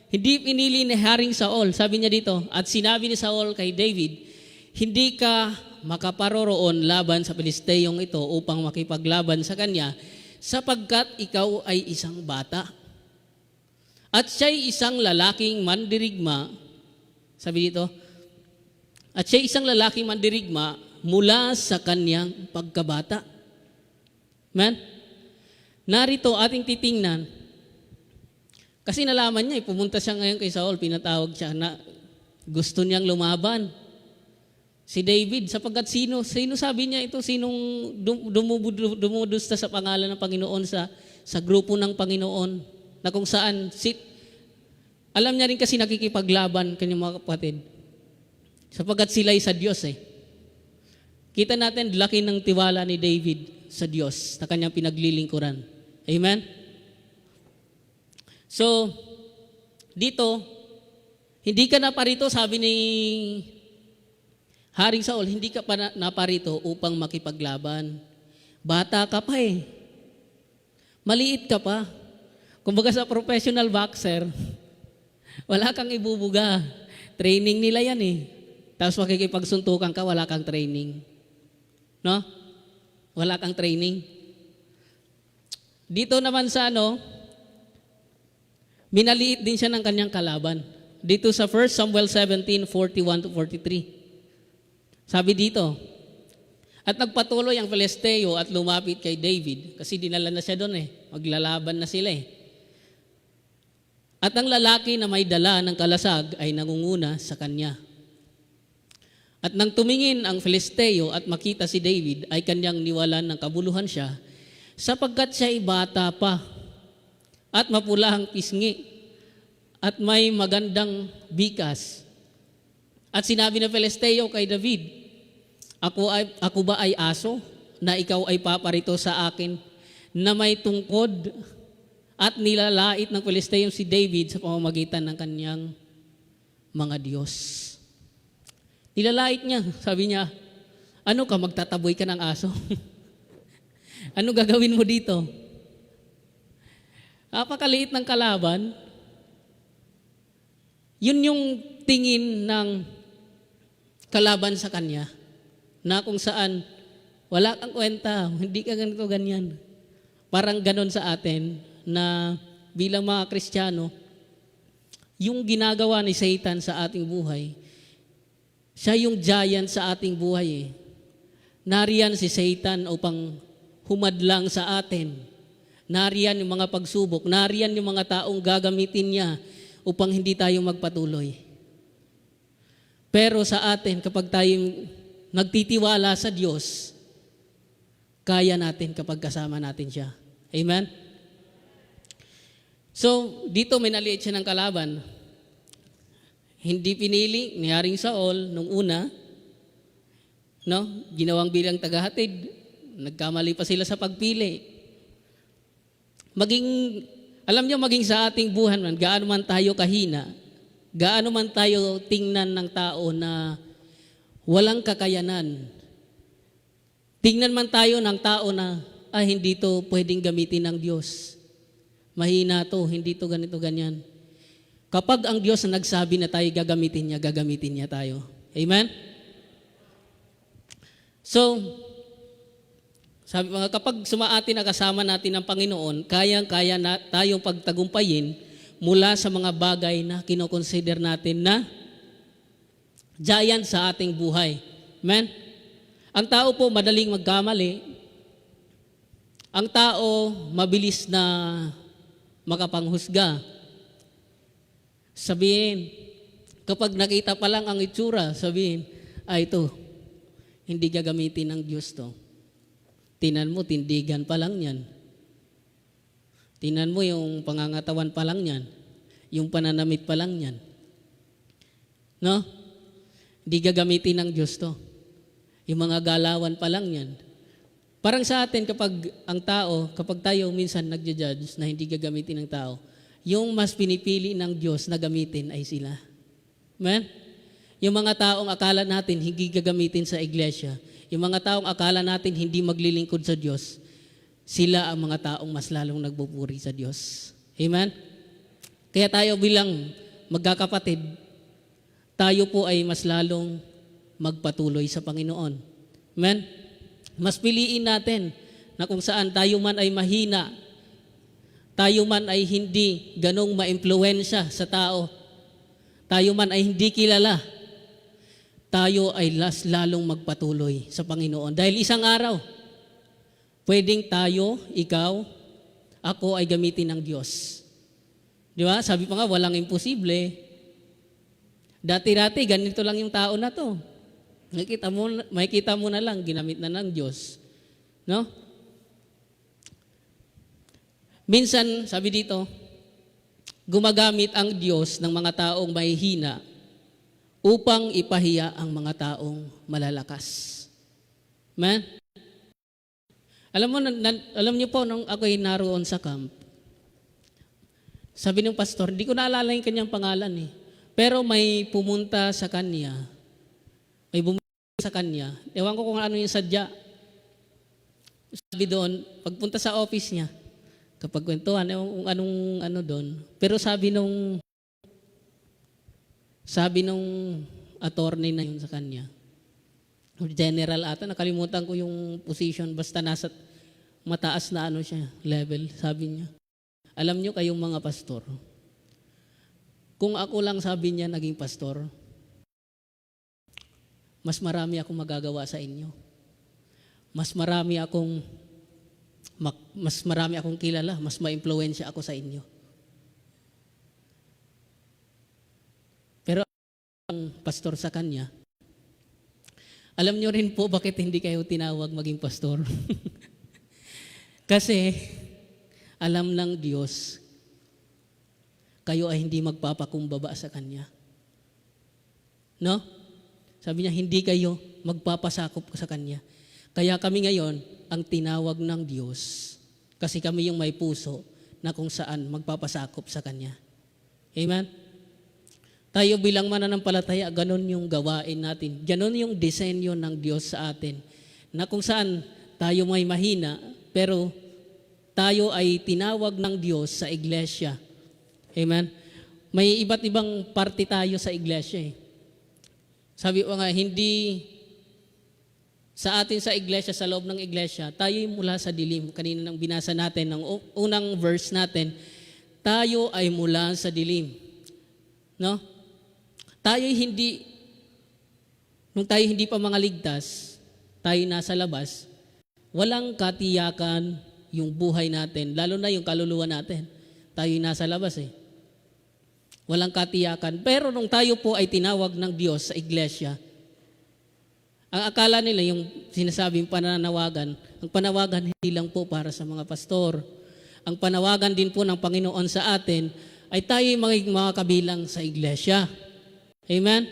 Hindi pinili ni Haring Saul. Sabi niya dito, at sinabi ni Saul kay David, hindi ka makaparoroon laban sa Pilisteyong ito upang makipaglaban sa kanya, sapagkat ikaw ay isang bata. At siya'y isang lalaking mandirigma, sabi dito, at siya'y isang lalaking mandirigma mula sa kanyang pagkabata. Amen? Narito ating titingnan, kasi nalaman niya, pumunta siya ngayon kay Saul, pinatawag siya na gusto niyang lumaban. Si David, sapagkat sino sabi niya ito, sinong dumudusta sa pangalan ng Panginoon sa grupo ng Panginoon, na kung saan, alam niya rin kasi nakikipaglaban kanyang mga kapatid. Sapagkat sila'y sa Diyos eh. Kita natin, laki ng tiwala ni David sa Diyos na kanyang pinaglilingkuran. Amen? So, dito, hindi ka naparito, sabi ni Haring Saul, hindi ka pa naparito upang makipaglaban. Bata ka pa eh. Maliit ka pa. Kumbaga sa professional boxer, wala kang ibubuga. Training nila yan eh. Tapos makikipagsuntukan ka, wala kang training. No? Wala kang training. Dito naman sa minaliit din siya ng kanyang kalaban. Dito sa 1 Samuel 17:41-43. Sabi dito, at nagpatuloy ang Filisteo at lumapit kay David, kasi dinala na siya doon eh, maglalaban na sila eh. At ang lalaki na may dala ng kalasag ay nangunguna sa kanya. At nang tumingin ang Filisteo at makita si David, ay kanyang niwalan ng kabuluhan siya, sapagkat siya ay bata pa, at mapula ang pisngi, at may magandang bikas. At sinabi ng Filisteo kay David, ako ba ay aso na ikaw ay paparito sa akin na may tungkod? At nilalait ng Filisteo si David sa pamamagitan ng kanyang mga Diyos. Nilalait niya, sabi niya, ano ka, magtataboy ka ng aso? Ano gagawin mo dito? Napakaliit ng kalaban. Yun yung tingin ng kalaban sa kanya, na kung saan wala kang kwenta, hindi ka ganito ganyan. Parang ganon sa atin na bilang mga Kristiyano, yung ginagawa ni Satan sa ating buhay, siya yung giant sa ating buhay eh. Nariyan si Satan upang humadlang sa atin. Nariyan yung mga pagsubok, nariyan yung mga taong gagamitin niya upang hindi tayo magpatuloy. Pero sa atin, kapag tayong nagtitiwala sa Diyos, kaya natin kapag kasama natin siya. Amen? So, dito may naliit siya ng kalaban. Hindi pinili ni Haring Saul nung una, no? Ginawang bilang tagahatid. Nagkamali pa sila sa pagpili. Alam niyo, maging sa ating buhay man, gaano man tayo kahina, gaano man tayo tingnan ng tao na walang kakayanan, tingnan man tayo ng tao na, hindi to pwedeng gamitin ng Diyos. Mahina to, hindi to ganito, ganyan. Kapag ang Diyos na nagsabi na tayo gagamitin niya tayo. Amen? So, sabi mga, kapag sumaati na kasama natin ng Panginoon, kayang-kaya na tayong pagtagumpayin mula sa mga bagay na kinoconsider natin na giant sa ating buhay. Amen? Ang tao po madaling magkamali. Ang tao mabilis na makapanghusga. Sabihin, kapag nakita pa lang ang itsura, sabihin, ito, hindi gagamitin ng Diyos to. Tinan mo, tindigan pa lang yan. Tinan mo yung pangangatawan pa lang yan. Yung pananamit pa lang yan. No? Hindi gagamitin ng Diyos to. Yung mga galawan pa lang yan. Parang sa atin kapag tayo minsan nagja-judge na hindi gagamitin ng tao, yung mas pinipili ng Diyos na gamitin ay sila. Amen? Yung mga taong akala natin hindi gagamitin sa iglesia, yung mga taong akala natin hindi maglilingkod sa Diyos, sila ang mga taong mas lalong nagbuburi sa Diyos. Amen? Kaya tayo bilang magkakapatid, tayo po ay mas lalong magpatuloy sa Panginoon. Amen? Mas piliin natin na kung saan tayo man ay mahina, tayo man ay hindi ganong maimpluwensya sa tao, tayo man ay hindi kilala, tayo ay lalong magpatuloy sa Panginoon. Dahil isang araw, pwedeng tayo, ikaw, ako ay gamitin ng Diyos. Di ba? Sabi pa nga, walang imposible. Dati-dati, ganito lang yung tao na to. Makikita mo na lang, ginamit na ng Diyos. No? Minsan, sabi dito, gumagamit ang Diyos ng mga taong mahihina upang ipahiya ang mga taong malalakas. Amen? Alam niyo po, nung ako'y naroon sa camp, sabi ng pastor, hindi ko naalala yung kanyang pangalan eh. Pero may pumunta sa kanya, ewan ko kung ano yung sadya. Sabi doon, pagpunta sa office niya, kapag kwentuhan, ewan kung anong ano doon. Pero sabi nung attorney na yun sa kanya, general ata, nakalimutan ko yung position, basta nasa mataas na ano siya, level, sabi niya. Alam niyo kayong mga pastor, kung ako lang sabi niya naging pastor, mas marami akong magagawa sa inyo. Mas marami akong kilala, mas ma-impluwensya ako sa inyo. Pero ang pastor sa kanya, alam niyo rin po bakit hindi kayo tinawag maging pastor? Kasi alam ng Diyos, kayo ay hindi magpapakumbaba sa Kanya. No? Sabi niya, hindi kayo magpapasakop sa Kanya. Kaya kami ngayon, ang tinawag ng Diyos, kasi kami yung may puso na kung saan magpapasakop sa Kanya. Amen? Tayo bilang mananampalataya, ganon yung gawain natin. Ganon yung disenyo ng Diyos sa atin. Na kung saan tayo may mahina, pero tayo ay tinawag ng Diyos sa iglesia. Amen? May iba't ibang parte tayo sa iglesia eh. Sabi ko nga, hindi sa atin sa iglesia, sa loob ng iglesia, tayo mula sa dilim. Kanina nang binasa natin, ng unang verse natin, tayo ay mula sa dilim. No? Nung tayo hindi pa mga ligtas, tayo nasa labas, walang katiyakan yung buhay natin, lalo na yung kaluluwa natin. Tayo nasa labas eh. Walang katiyakan. Pero nung tayo po ay tinawag ng Diyos sa iglesia, ang akala nila yung sinasabing pananawagan, ang panawagan hindi lang po para sa mga pastor. Ang panawagan din po ng Panginoon sa atin ay tayo maging mga kabilang sa iglesia. Amen?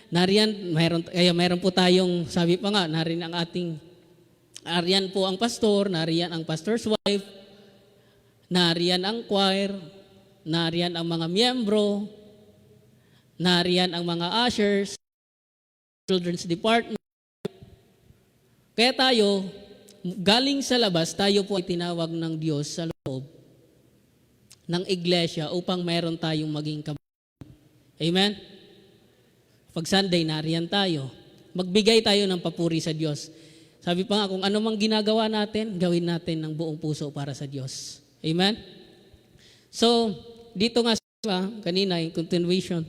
Mayroon po tayong, sabi pa nga, nariyan po ang pastor, nariyan ang pastor's wife, nariyan ang choir, nariyan ang mga miyembro, nariyan ang mga ushers, children's department. Kaya tayo, galing sa labas, tayo po ay tinawag ng Diyos sa loob ng iglesia upang mayroon tayong maging kabilang. Amen? Pag Sunday, nariyan tayo. Magbigay tayo ng papuri sa Diyos. Sabi pa nga, kung ano mang ginagawa natin, gawin natin ng buong puso para sa Diyos. Amen? So, dito nga kanina, yung continuation.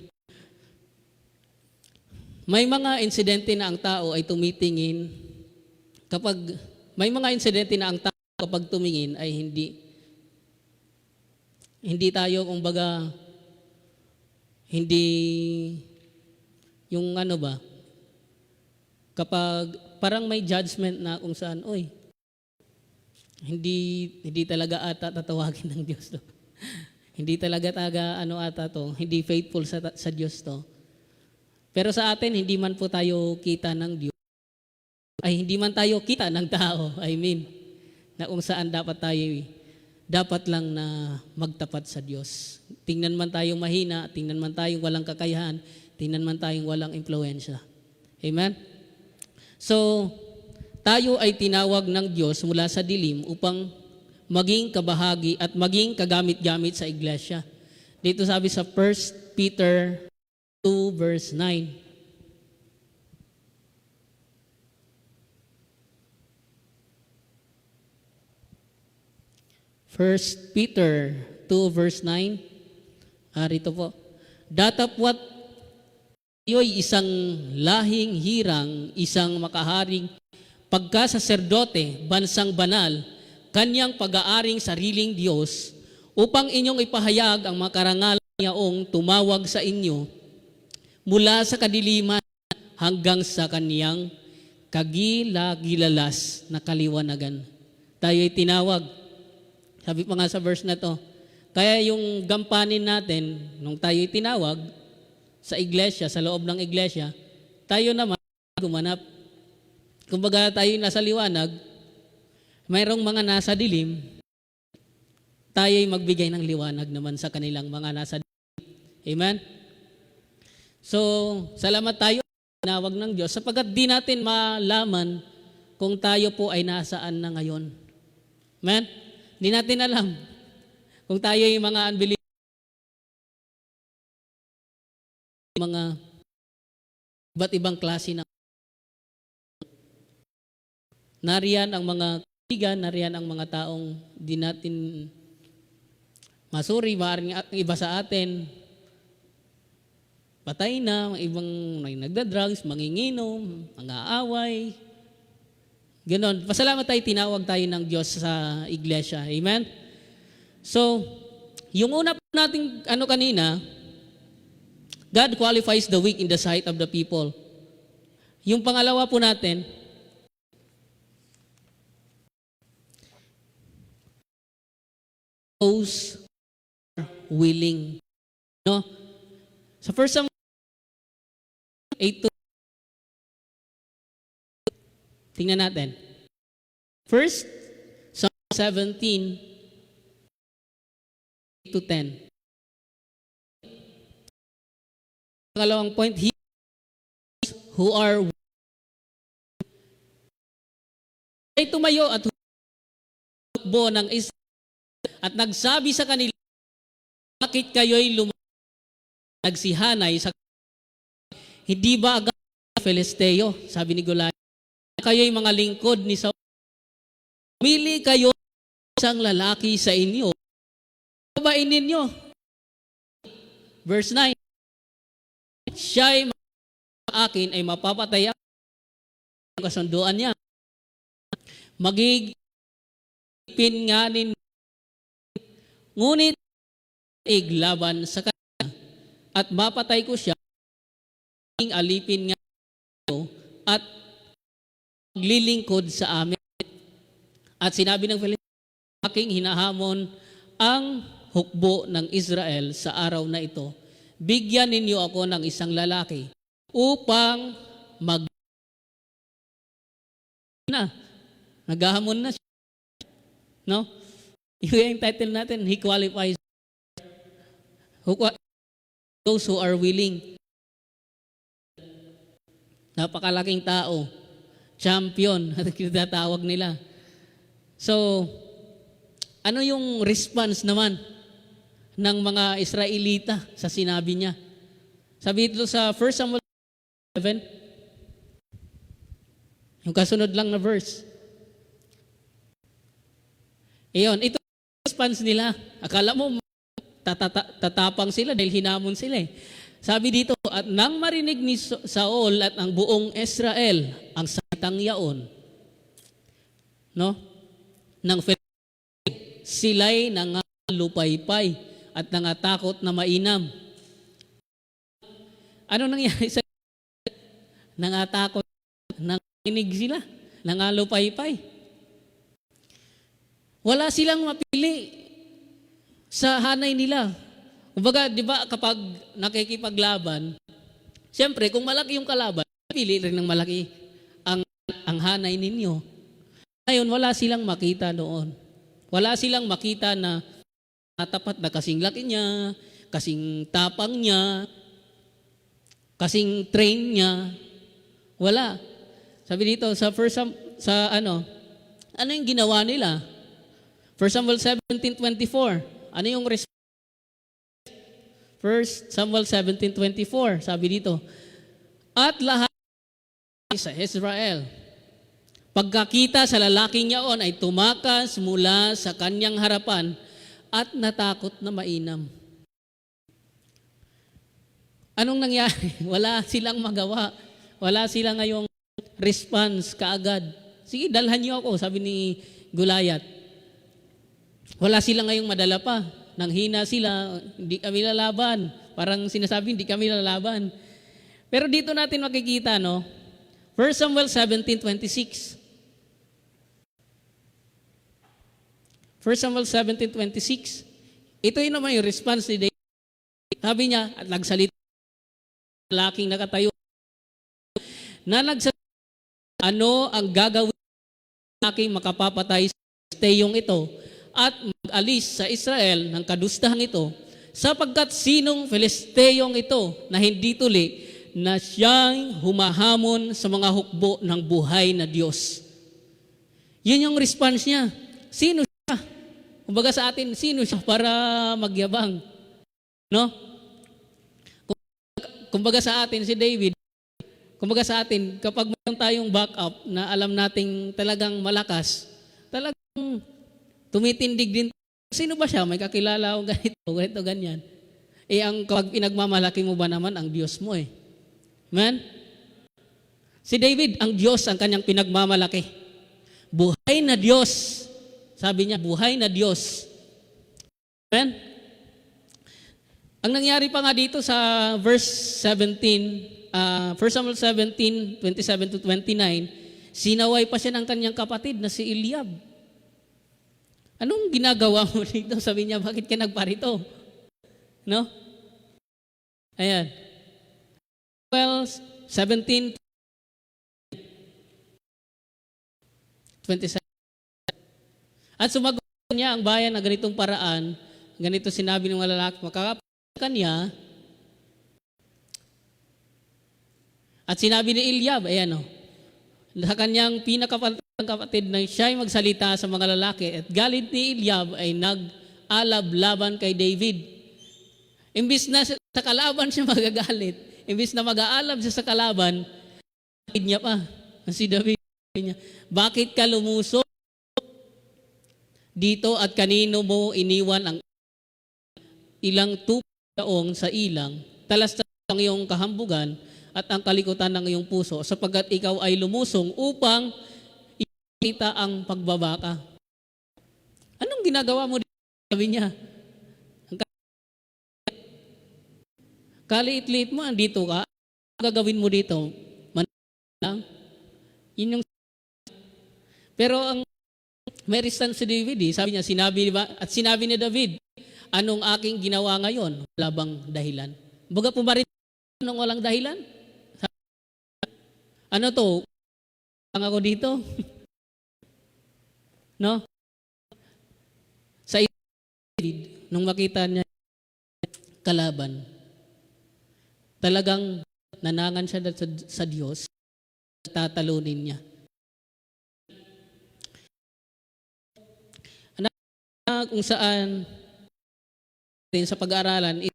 May mga insidente na ang tao ay tumitingin kapag tumingin ay hindi tayo kumbaga hindi yung ano ba kapag parang may judgment na kung saan hindi talaga ata tatawagin ng Diyos to. Hindi talaga hindi faithful sa Diyos to. Pero sa atin, hindi man po tayo kita ng Diyos. Hindi man tayo kita ng tao. Na kung saan dapat lang na magtapat sa Diyos. Tingnan man tayong mahina, tingnan man tayong walang kakayahan, tingnan man tayong walang impluensya. Amen? So, tayo ay tinawag ng Diyos mula sa dilim upang maging kabahagi at maging kagamit-gamit sa iglesia. Dito sabi sa 1 Peter 2 verse 9. 1 Peter 2 verse 9. Rito po. Datapwat iyo'y isang lahing hirang, isang makaharing pagkasaserdote, bansang banal, kanyang pag-aaring sariling Diyos, upang inyong ipahayag ang mga karangalan niyaong tumawag sa inyo mula sa kadiliman hanggang sa kaniyang kagilagilalas na kaliwanagan. Tayo'y tinawag. Sabi pa nga sa verse na to, kaya yung gampanin natin, nung tayo'y tinawag sa iglesia, sa loob ng iglesia, tayo naman gumanap. Kumbaga tayo'y nasa liwanag, mayroong mga nasa dilim, tayo'y magbigay ng liwanag naman sa kanilang mga nasa dilim. Amen? So, salamat tayo tinawag ng Diyos sapagkat di natin malaman kung tayo po ay nasaan na ngayon. Amen? Di natin alam kung tayo ay mga unbelievers, mga iba't ibang klase ng nariyan ang mga kaibigan, nariyan ang mga taong di natin masuri, maaaring iba sa atin patay na, ibang nagda-drugs, manginginom, mga-aaway. Ganon. Pasalamat tayo, tinawag tayo ng Diyos sa iglesia. Amen? So, yung una po nating kanina, God qualifies the weak in the sight of the people. Yung pangalawa po natin, those who are willing. No? Sa 1 Samuel 8 tingnan natin. First, Psalm 17 to 10. Pangalawang point, he who are ay tumayo at hukbo ng Israel at nagsabi sa kanila, bakit kayo'y nagsihanay sa hindi ba agad Filisteo? Sabi ni Goliath, kayo'y mga lingkod ni Saul. Pumili kayo isang lalaki sa inyo. Babain ninyo. Verse 9. Siya'y akin ay mapapatay ang kasunduan niya. Magigipin nga ninyo. Ngunit iglaban sa kanya at mapatay ko siya. Alipin nga at maglilingkod sa amin. At sinabi ng Filisteo, aking hinahamon ang hukbo ng Israel sa araw na ito. Bigyan ninyo ako ng isang lalaki upang naghahamon na siya. No? Yung title natin, he qualifies those who are willing. Napakalaking tao. Champion, at kinatawag nila. So, ano yung response naman ng mga Israelita sa sinabi niya? Sabi ito sa 1 Samuel 7, yung kasunod lang na verse. Iyon, ito yung response nila. Akala mo, tatapang sila dahil hinamon sila eh. Sabi dito, at nang marinig ni Saul at ang buong Israel ang salitang yaon, no? Nang sila'y nangalupaypay at nangatakot na mainam. Ano nangyari sa nangatakot, nanginig sila, nangalupaypay. Wala silang mapili sa hanay nila. Kumbaga, di ba kapag nakikipaglaban, siyempre kung malaki yung kalaban, pili rin ng malaki ang hanay ninyo. Ngayon, wala silang makita noon. Wala silang makita na tapat na kasing laki niya, kasing tapang niya, kasing train niya. Wala. Sabi dito ano yung ginawa nila? 1 Samuel 17:24. Ano yung 1 Samuel 17:24, sabi dito, at lahat sa Israel, pagkakita sa lalaking yaon ay tumakas mula sa kanyang harapan at natakot na mainam. Anong nangyari? Wala silang magawa. Wala silang ngayong response kaagad. Sige, dalhan niyo ako, sabi ni Goliath. Wala silang ngayong madala pa. Nang hina sila, hindi kami lalaban. Parang sinasabi, hindi kami lalaban. Pero dito natin makikita, no? 1 Samuel 17:26. 1 Samuel 17:26. Ito yun naman yung response ni David. Sabi niya, at nagsalita, laking nakatayo, na nagsalita, ano ang gagawin ng aking makapapatay sa steyong ito at mag-alis sa Israel ng kadustahang ito, sapagkat sinong Filisteyong ito na hindi tuli na siyang humahamon sa mga hukbo ng buhay na Diyos. Yun yung response niya. Sino siya? Kumbaga sa atin, sino siya para magyabang? No? Kumbaga sa atin, si David, kumbaga sa atin, kapag mayroon tayong backup na alam nating talagang malakas, talagang tumitindig din. Sino ba siya? May kakilala o ganito, ganyan. Eh, kapag pinagmamalaki mo ba naman, ang Diyos mo eh. Amen? Si David, ang Diyos ang kanyang pinagmamalaki. Buhay na Diyos. Sabi niya, buhay na Diyos. Amen? Ang nangyari pa nga dito sa verse 17, 1 Samuel 17, 27 to 29, sinaway pa siya ng kanyang kapatid na si Eliab. Anong ginagawa mo dito? Sabi niya, bakit ka nagparito? No? Ayan. Well, 17, 27. At sumagot niya ang bayan na ganitong paraan, ganito sinabi ng mga lalaki, makakapag kanya, at sinabi ni Eliab, ayan o, sa kanyang pinakapatid na siya'y magsalita sa mga lalaki, at galit ni Eliab ay nag-alab laban kay David. Imbis na sa kalaban siya magagalit, imbis na mag-aalab siya sa kalaban, niya pa, si David niya, bakit ka lumusok dito at kanino mo iniwan ang ilang taong sa ilang, talas ang iyong kahambugan at ang kalikutan ng iyong puso, sapagkat ikaw ay lumusong upang ipakita ang pagbabaka. Anong ginagawa mo dito? Sabi niya, kaliit-liit mo, andito ka, ang gagawin mo dito? Lang. Yun yung, pero ang may response si David, sabi niya, sinabi ni David, anong aking ginawa ngayon? Wala bang dahilan? Baga pumarit ng walang dahilan? Ano to? Ang ako dito? No? Sa David, nung makita niya kalaban, talagang nanangan siya sa Diyos, tatalunin niya. Kung saan sa pag-aaralan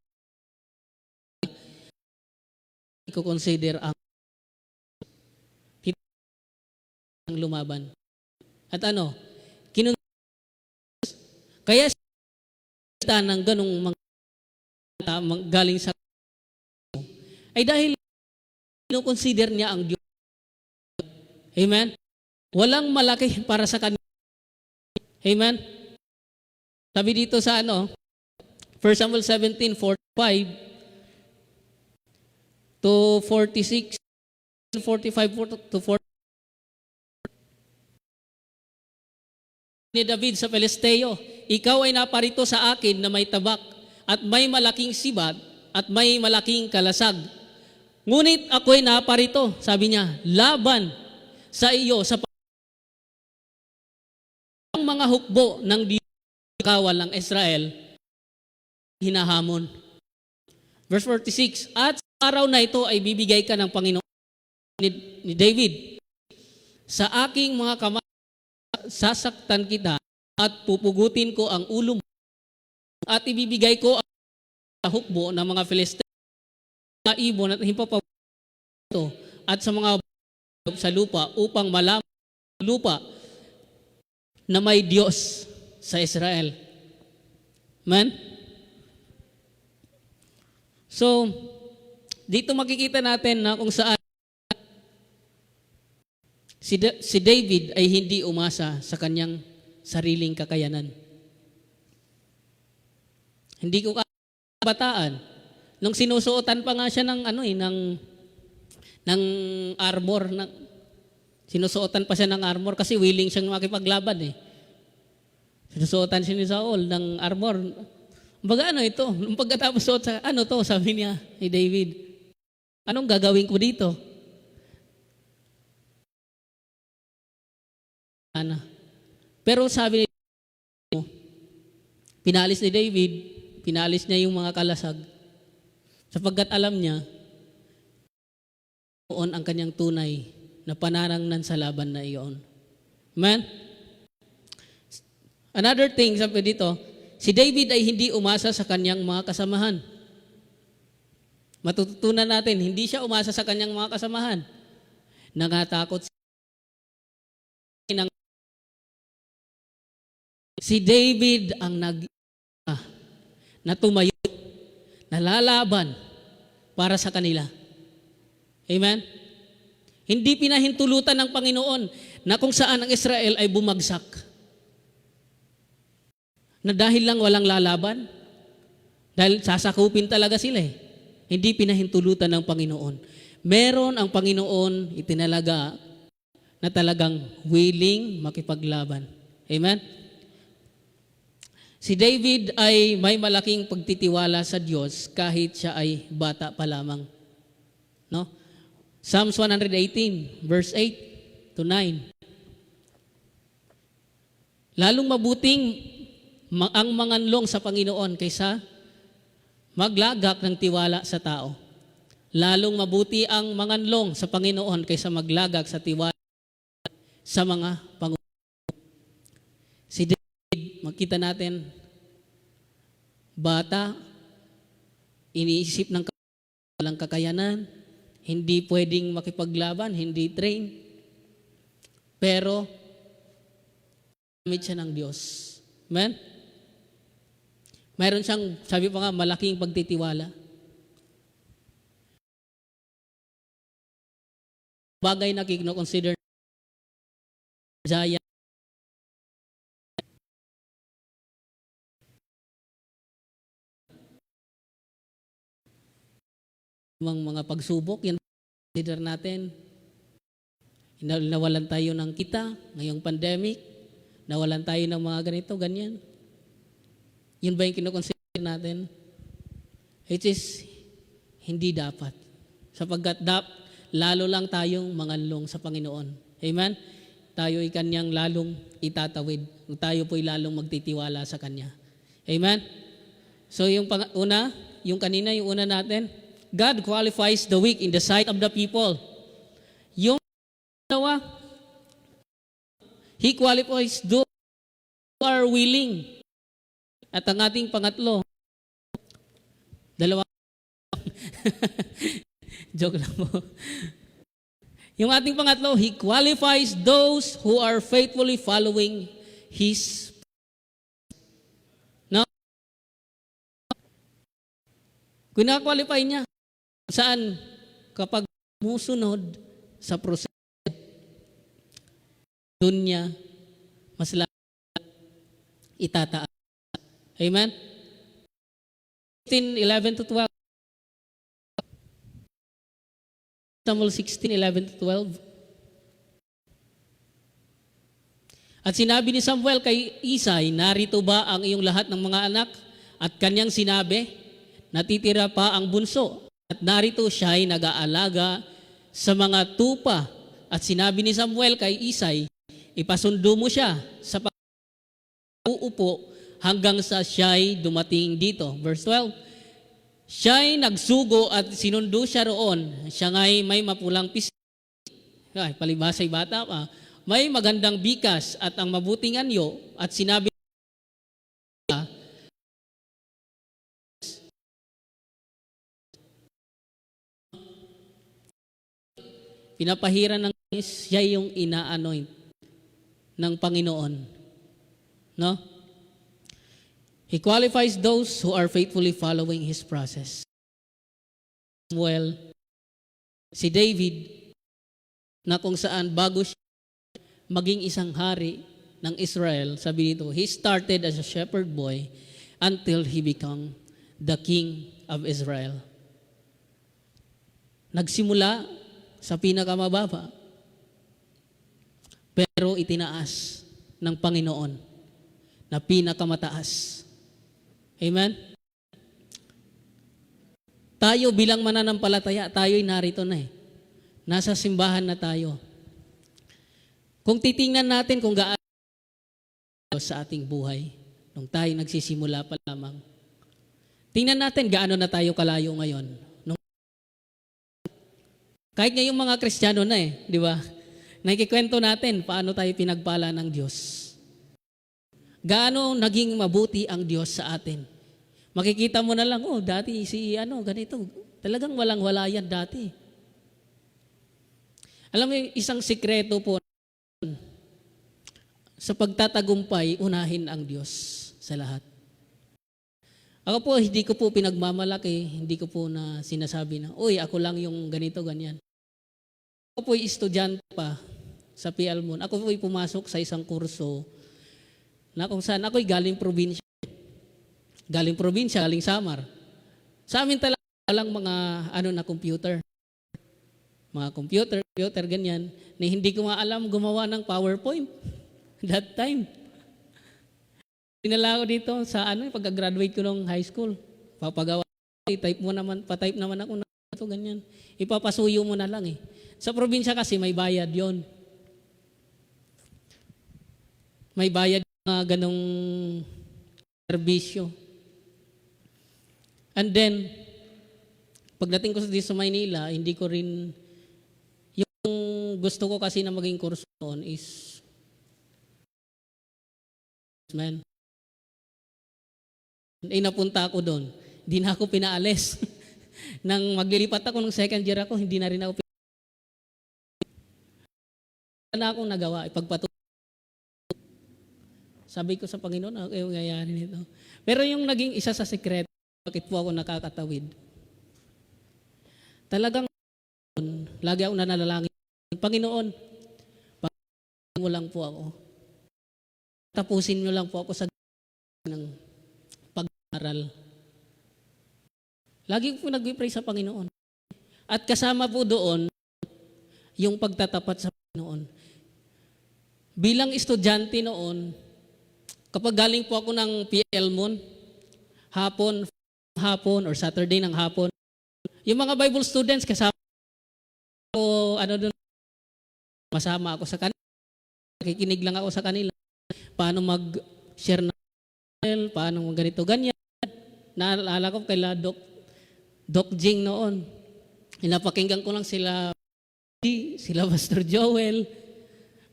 i-consider ang lumaban. At kaya siya ng ganong mga galing sa ay dahil consider niya ang Diyos. Amen? Walang malaki para sa kanya. Amen? Sabi dito sa 1 Samuel 17:45 to 46, 45 to 40. Ni David sa Pelisteo, ikaw ay naparito sa akin na may tabak at may malaking sibat at may malaking kalasag. Ngunit ako'y naparito, sabi niya, laban sa iyo sa ang mga hukbo ng kawal ng Israel hinahamon. Verse 46, at sa araw na ito ay bibigay ka ng Panginoon ni David. Sa aking mga kamay sasaktan kita at pupugutin ko ang ulo mo at ibibigay ko ang hukbo ng mga Filisteo, mga ibon at himpapawid at sa mga sa lupa upang malaman lupa na may Diyos sa Israel. Amen? So, dito makikita natin na kung saan si David ay hindi umasa sa kanyang sariling kakayanan. Hindi ko kabataan. Nung sinusuotan pa nga siya ng ng armor, sinusuotan pa siya ng armor kasi willing siyang makipaglaban eh. Sinusuotan siya ni Saul ng armor. Baga ito? Nung pagkatapos suot sa, sabi niya ni David, anong gagawin ko dito? Pero sabi ni pinalis ni David, pinalis niya yung mga kalasag sapagkat alam niya noon ang kanyang tunay na pananangnan sa laban na iyon. Amen? Another thing, sabi dito, si David ay hindi umasa sa kanyang mga kasamahan. Matututunan natin, hindi siya umasa sa kanyang mga kasamahan. Nangatakot si David ang na tumayo, nalalaban para sa kanila. Amen? Hindi pinahintulutan ng Panginoon na kung saan ang Israel ay bumagsak. Na dahil lang walang lalaban, dahil sasakupin talaga sila eh. Hindi pinahintulutan ng Panginoon. Meron ang Panginoon itinalaga na talagang willing makipaglaban. Amen? Si David ay may malaking pagtitiwala sa Diyos kahit siya ay bata pa lamang. No? Psalms 118, verse 8 to 9. Lalong mabuting ang manganlong sa Panginoon kaysa maglagak ng tiwala sa tao. Lalong mabuti ang manganlong sa Panginoon kaysa maglagak sa tiwala sa mga pangulo. Si David, makita natin, bata, iniisip ng walang kakayanan, hindi pwedeng makipaglaban, hindi train, pero gamit siya ng Diyos. Amen? Mayroon siyang, sabi pa nga, malaking pagtitiwala. Bagay na kino-consider Isaiah. Mga pagsubok, yan consider natin. Nawalan tayo ng kita ngayong pandemic. Nawalan tayo ng mga ganito, ganyan. Yun ba yung kinoconsider natin? It is hindi dapat. Sapagkat lalo lang tayong manganlong sa Panginoon. Amen? Tayo ay Kanyang lalong itatawid. Tayo po'y lalong magtitiwala sa Kanya. Amen? So yung kanina, yung una natin, God qualifies the weak in the sight of the people. Yung dalawa, He qualifies those who are willing. At ang ating pangatlo, dalawa, joke lang po. Yung ating pangatlo, He qualifies those who are faithfully following His. No? Kina-qualify niya. Saan? Kapag musunod sa proseso, doon niya mas itataas. Amen? 11 to 12. Samuel 16:11 to 12. At sinabi ni Samuel kay Isay, narito ba ang iyong lahat ng mga anak? At kanyang sinabi, natitira pa ang bunso. At narito siya ay nag-aalaga sa mga tupa. At sinabi ni Samuel kay Isay, ipasundo mo siya sa uupo hanggang sa siya'y dumating dito. Verse 12, siya'y nagsugo at sinundo siya roon. Siya nga'y may mapulang pisngi. Ay, palibasay bata pa. May magandang bikas at ang mabuting anyo at sinabi pinapahiran ng siya yung ina-anoint ng Panginoon. No? He qualifies those who are faithfully following His process. Well, si David, na kung saan bago siya maging isang hari ng Israel, sabi dito, he started as a shepherd boy until he became the king of Israel. Nagsimula sa pinakamababa, pero itinaas ng Panginoon na pinakamataas. Amen? Tayo bilang mananampalataya, tayo'y narito na eh. Nasa simbahan na tayo. Kung titingnan natin kung gaano sa ating buhay, nung tayo nagsisimula pa lamang, tingnan natin gaano na tayo kalayo ngayon. Kahit ngayong mga Kristiyano na eh, di ba? Nakikwento natin paano tayo pinagpala ng Diyos. Gaano naging mabuti ang Diyos sa atin. Makikita mo na lang, oh, dati si ganito. Talagang walang-wala yan dati. Alam mo, isang sikreto po sa pagtatagumpay, unahin ang Diyos sa lahat. Ako po, hindi ko po pinagmamalaki, hindi ko po na sinasabi na, uy, ako lang yung ganito, ganyan. Ako po'y estudyante pa sa PL Moon. Ako po'y pumasok sa isang kurso na kung saan ako'y galing probinsya. Galing probinsya, galing Samar. Sa amin talaga lang mga na computer. Mga computer, ganyan. Na hindi ko nga alam gumawa ng PowerPoint. That time. Pinala ko dito sa pagka-graduate ko ng high school. Papagawa. Pa-type naman ako na ito, ganyan. Ipapasuyo mo na lang eh. Sa probinsya kasi may bayad yon. May bayad na ganong serbisyo. And then, pagdating ko dito sa Maynila, hindi ko rin, yung gusto ko kasi na maging kurso noon is, napunta ako doon. Hindi na ako pinaalis. Nang maglilipat ako ng second year ako, hindi na rin ako na akong nagawa, ipagpatuloy. Sabi ko sa Panginoon, okay, nangyayari nito. Pero yung naging isa sa sekreto, bakit po ako nakakatawid? Talagang, lagi ako nanalangin, Panginoon, pagpatuloy mo lang po ako. Tapusin mo lang po ako sa ng pag-aral. Lagi po nag-pray sa Panginoon. At kasama po doon, yung pagtatapat sa Panginoon. Bilang estudyante noon, kapag galing po ako ng PL Moon, hapon or Saturday ng hapon, yung mga Bible students kasama ko, doon, masama ako sa kanila, nakikinig lang ako sa kanila, paano mag-share ng paano ganito, ganyan. Naalala ko kay Doc Jing noon, pinapakinggan ko lang sila Pastor Joel,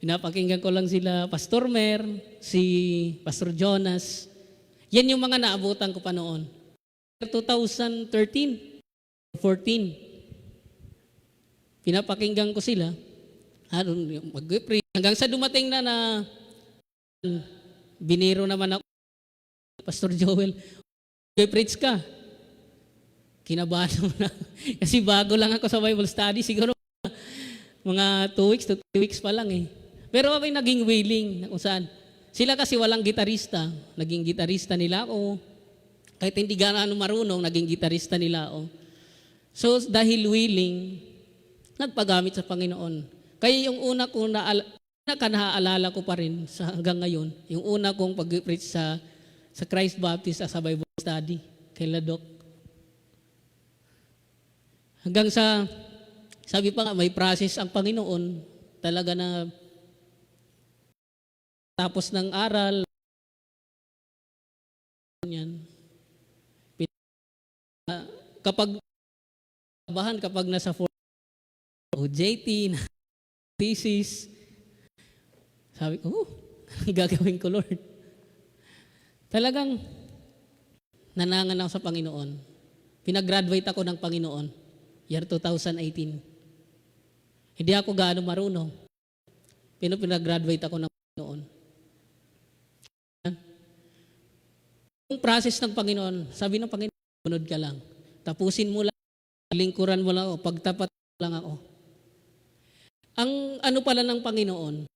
pinapakinggan ko lang sila Pastor Mer, si Pastor Jonas. Yan yung mga naabutan ko pa noon. 2013, 14, pinapakinggan ko sila. Mag-pray. Hanggang sa dumating na biniro naman ako, Pastor Joel, mag-preach ka. kinabahan mo na. Kasi bago lang ako sa Bible study, siguro mga 2 weeks to 3 weeks pa lang eh. Pero ako'y naging willing na kung saan. Sila kasi walang gitarista. Naging gitarista nila ako. Kahit hindi gaano marunong, naging gitarista nila ako. So dahil willing, nagpagamit sa Panginoon. Kaya yung una kong naaalala ko pa rin sa hanggang ngayon, yung una kong pag-preach sa Christ Baptist sa Bible study kay Ladok. Hanggang sa, sabi pa nga, may process ang Panginoon, talaga na tapos ng aral, yan. Kapag nasa JT, thesis, sabi ko, gagawin ko, Lord. Talagang nanangan ako sa Panginoon. Pinag-graduate ako ng Panginoon, year 2018. Hindi ako gaano marunong. Pinag-graduate ako ng Panginoon. Yung process ng Panginoon, sabi ng Panginoon, sunod ka lang. Tapusin mo lang, lingkuran mo lang ako, pagtapat lang ako. Ang ano pala ng Panginoon,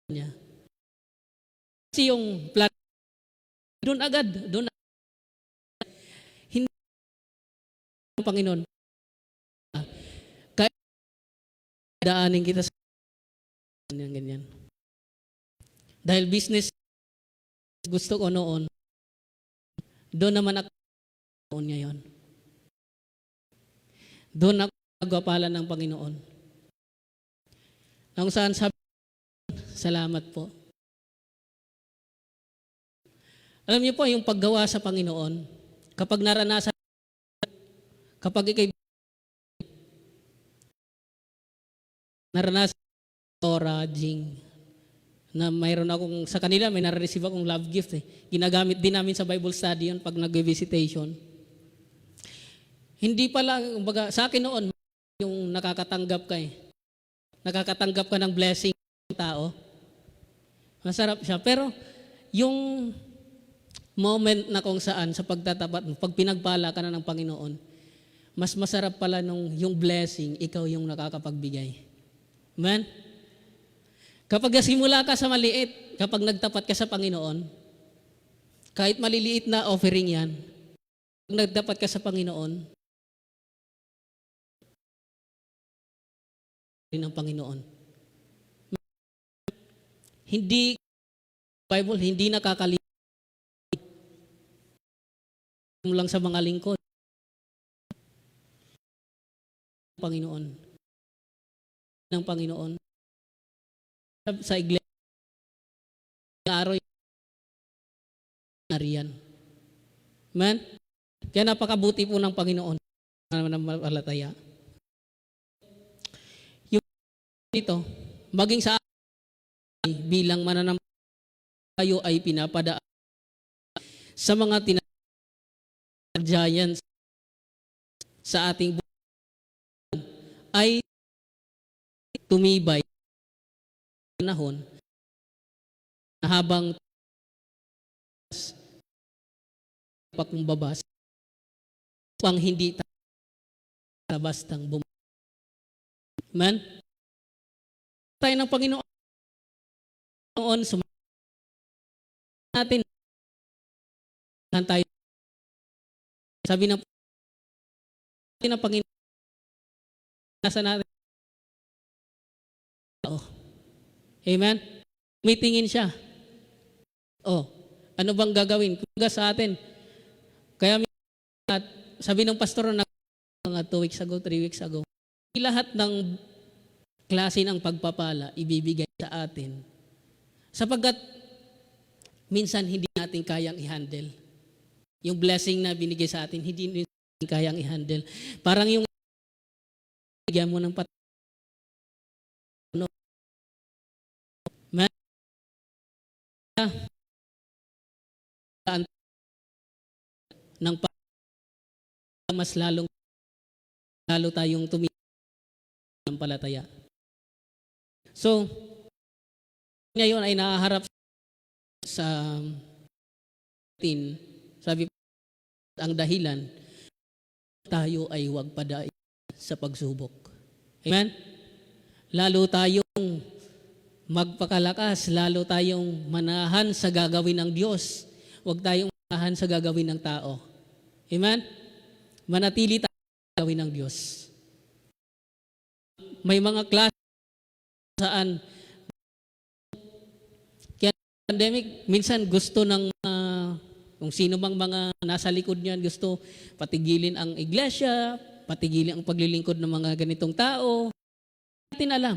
niya. Kasi yung plan, doon agad, hindi ng Panginoon. Kaya daanin kita sa ganyan. Dahil business gusto ko noon, doon naman ako ngayon. Doon ako nagwapalan ng Panginoon. Nang saan sabi, salamat po. Alam niyo po, yung paggawa sa Panginoon, kapag naranasan, kapag ikay naranasan Torah, Jing, na mayroon akong, sa kanila may nare-receive akong love gift eh. Ginagamit din namin sa Bible study yun pag nag-visitation. Hindi pala, kumbaga, sa akin noon, yung nakakatanggap ka eh. Nakakatanggap ka ng blessing ng tao. Masarap siya. Pero, yung moment na kung saan sa pagtatapat mo, pag pinagpala ka na ng Panginoon, mas masarap pala nung yung blessing, ikaw yung nakakapagbigay. Amen? Kapag simula ka sa maliit, kapag nagtapat ka sa Panginoon, kahit maliliit na offering yan, kapag nagtapat ka sa Panginoon, rin ang Panginoon. Hindi, Bible, hindi nakakalimutan lang sa mga lingkod. Panginoon. Ng Panginoon. Sa iglesia, araw nariyan. Amen? Kaya napakabuti po ng Panginoon na mapalataya. Yung dito, maging sa bilang mananampalataya kayo ay pinapadaan sa mga giants sa ating buhay ay tumibay panahon na habang pakumbabas pang hindi sa bastang bumalik. Amen? Tayo ng Panginoon natin tayo. Sabi ng Panginoon nasa natin. Amen? Mitingin siya. Ano bang gagawin? Kumaga sa atin. Kaya sabi ng pastor na mga 2 weeks ago, 3 weeks ago, lahat ng klase ng pagpapala ibibigay sa atin. Sapagkat minsan hindi natin kayang i-handle. Yung blessing na binigay sa atin, hindi natin kayang i-handle. Parang yung bigyan mo ng ng mas lalo tayong ng palataya. So, ngayon ay nahaharap sa sabi ang dahilan tayo ay huwag padaig sa pagsubok. Amen? Lalo tayong magpakalakas, lalo tayong manahan sa gagawin ng Diyos. Huwag tayong manahan sa gagawin ng tao. Amen? Manatili tayo sa gagawin ng Diyos. May mga klase saan kaya pandemic, minsan gusto ng kung sino bang mga nasa likod niyan, gusto patigilin ang iglesia, patigilin ang paglilingkod ng mga ganitong tao. Hindi natin alam.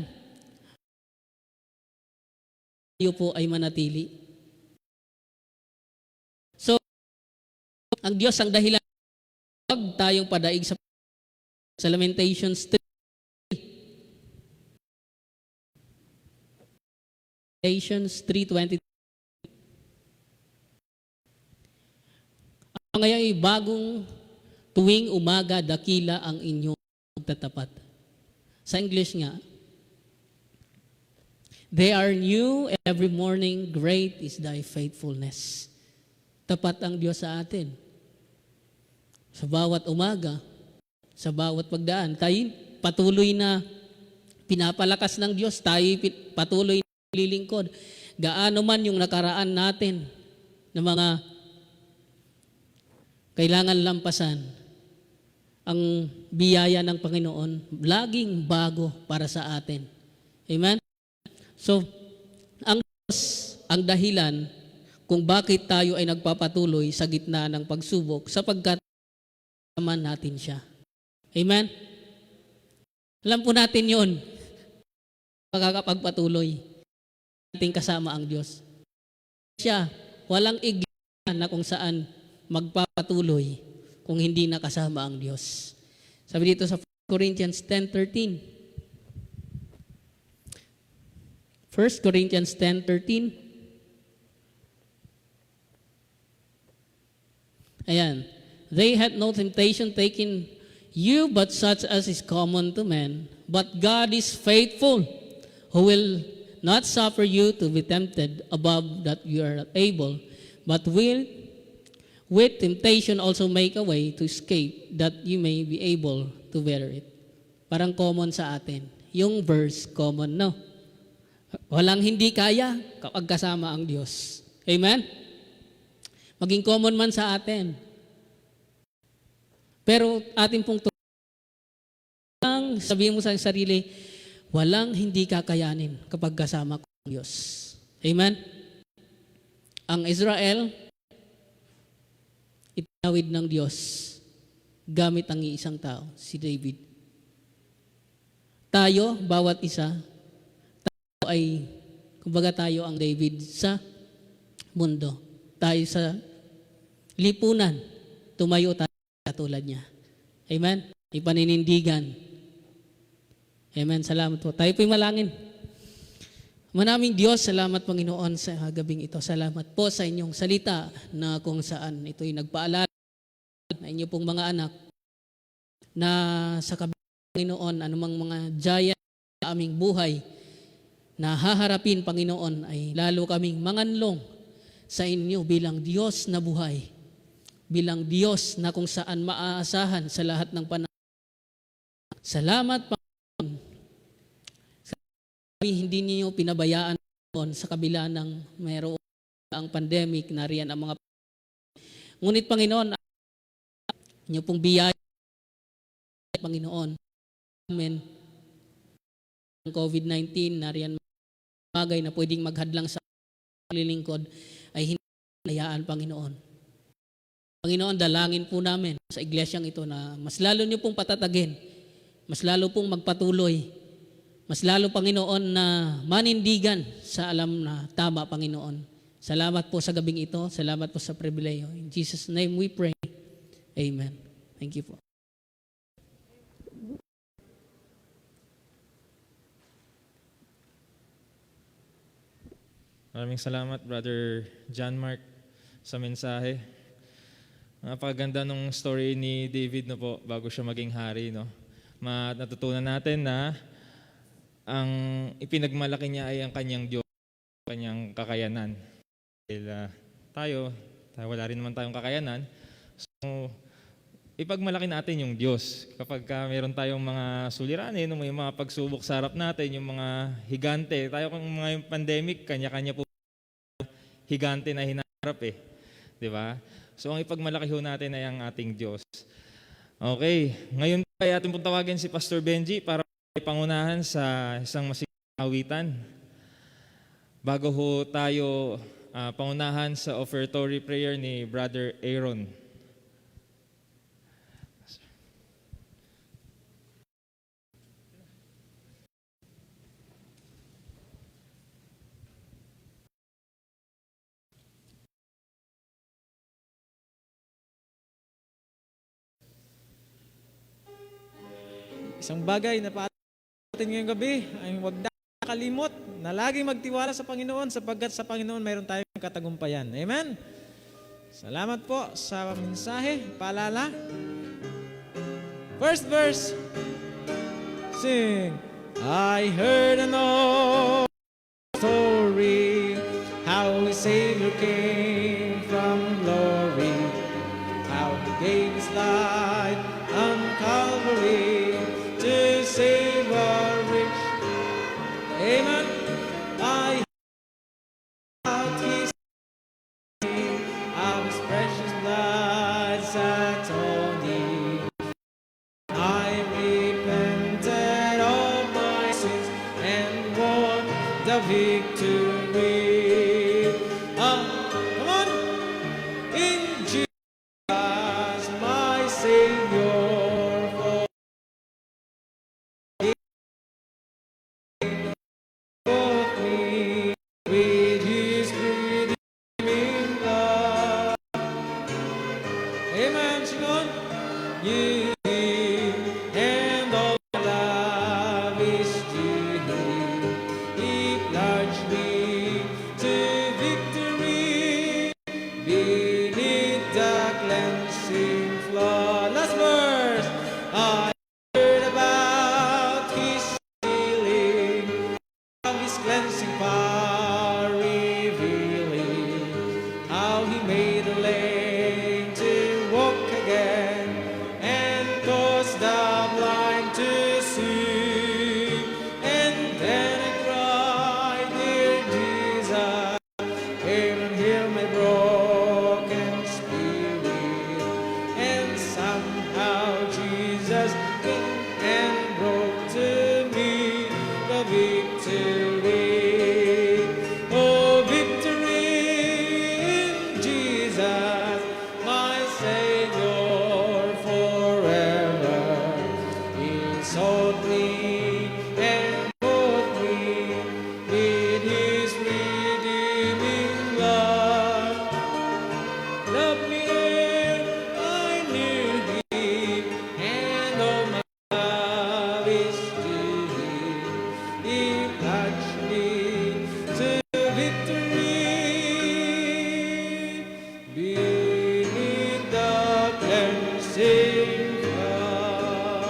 Tayo po ay manatili. So, ang Diyos ang dahilan. Huwag tayong padaig sa Lamentations 3. Lamentations 3:20. Ngayon ay bagong tuwing umaga, dakila ang inyong pagtatapat. Sa English nga, they are new every morning, great is thy faithfulness. Tapat ang Diyos sa atin. Sa bawat umaga, sa bawat pagdaan, tayo patuloy na pinapalakas ng Diyos, tayo patuloy na lilingkod. Gaano man yung nakaraan natin ng mga kailangan lampasan, ang biyaya ng Panginoon laging bago para sa atin. Amen? So, ang Diyos ang dahilan kung bakit tayo ay nagpapatuloy sa gitna ng pagsubok sapagkat naman natin siya. Amen? Alam po natin yun. Pagkakapagpatuloy natin kasama ang Diyos. Siya, walang iglesia na kung saan magpapatuloy kung hindi nakasama ang Diyos. Sabi dito sa 1 Corinthians 10:13. 1 Corinthians 10:13. Ayan. They had no temptation taken you but such as is common to men. But God is faithful, who will not suffer you to be tempted above that you are not able, but will with temptation also make a way to escape that you may be able to bear it. Parang common sa atin. Yung verse, common, no? Walang hindi kaya kapag kasama ang Diyos. Amen? Maging common man sa atin. Pero atin pong sabihin mo sa sarili, walang hindi kakayanin kapag kasama ko ang Diyos. Amen? Ang Israel, itinawid ng Diyos gamit ang iisang tao, si David. Tayo, bawat isa, tayo ay, kumbaga tayo ang David sa mundo. Tayo sa lipunan, tumayo tayo katulad niya. Amen? Ipaninindigan. Amen? Salamat po. Tayo po'y malangin. Manaming Diyos, salamat Panginoon sa gabing ito. Salamat po sa inyong salita na kung saan ito'y nagpaalala na inyo pong mga anak na sa kabilang Panginoon, anumang mga giant sa aming buhay na haharapin Panginoon ay lalo kaming manganlong sa inyo bilang Diyos na buhay, bilang Diyos na kung saan maaasahan sa lahat ng panahon. Salamat Panginoon. Hindi niyo pinabayaan sa kabila ng mayroong ang pandemic, nariyan ang mga ngunit Panginoon, niyo pong biyaya Panginoon. Amen. Ang COVID-19, nariyan bagay na pwedeng maghadlang sa paglilingkod ay hindi hayaan Panginoon. Panginoon, dalangin po namin sa iglesyang ito na mas lalo niyo pong patatagin, mas lalo pong magpatuloy, mas lalo, Panginoon, na manindigan sa alam na tama, Panginoon. Salamat po sa gabing ito. Salamat po sa pribileyo. In Jesus' name we pray. Amen. Thank you po. Maraming salamat, Brother John Mark, sa mensahe. Napakaganda nung story ni David no po, bago siya maging hari. No? Natutunan natin na ang ipinagmalaki niya ay ang kanyang Diyos, kanyang kakayanan. Dahil tayo wala rin naman tayong kakayanan. So, ipagmalaki natin yung Diyos. Kapag meron tayong mga suliranin, may mga pagsubok sa harap natin, yung mga higante. Tayo kung mga yung pandemic, kanya-kanya po higante na hinaharap eh. Di ba? So ang ipagmalaki ho natin ay ang ating Diyos. Okay, ngayon ay ating pong tawagin si Pastor Benji para ipangunahan sa isang masiglang awitan. Bago ho tayo pangunahan sa offertory prayer ni Brother Aaron. Isang bagay na natin ngayong gabi ay huwag nakalimot na laging magtiwala sa Panginoon sapagkat sa Panginoon mayroon tayong katagumpayan. Amen? Salamat po sa mensahe, paalala. First verse, sing. I heard an old story, how his Savior came from glory, how he gave his life on Calvary to save a rich. Amen. I heard his name, of his precious blood atoning. I repented of my sins and won the victory. Come on, in Jesus, my Savior. With his redeeming blood. Amen, sing on. You give, and all my love is to him. He plunged me to victory beneath the cleansing flood. Last verse. I heard about his healing, of his cleansing power revealing, how he made a lame to walk again and caused the blind to see. And then I cried, dear Jesus, hear and heal my broken spirit. And somehow Jesus came and brought to me the victory. Oh, victory in Jesus, my Savior forever. He sought me and bought me with his redeeming blood. Love me and I knew him, and all my love is to him. He touched me to victory beneath the cleansing flood.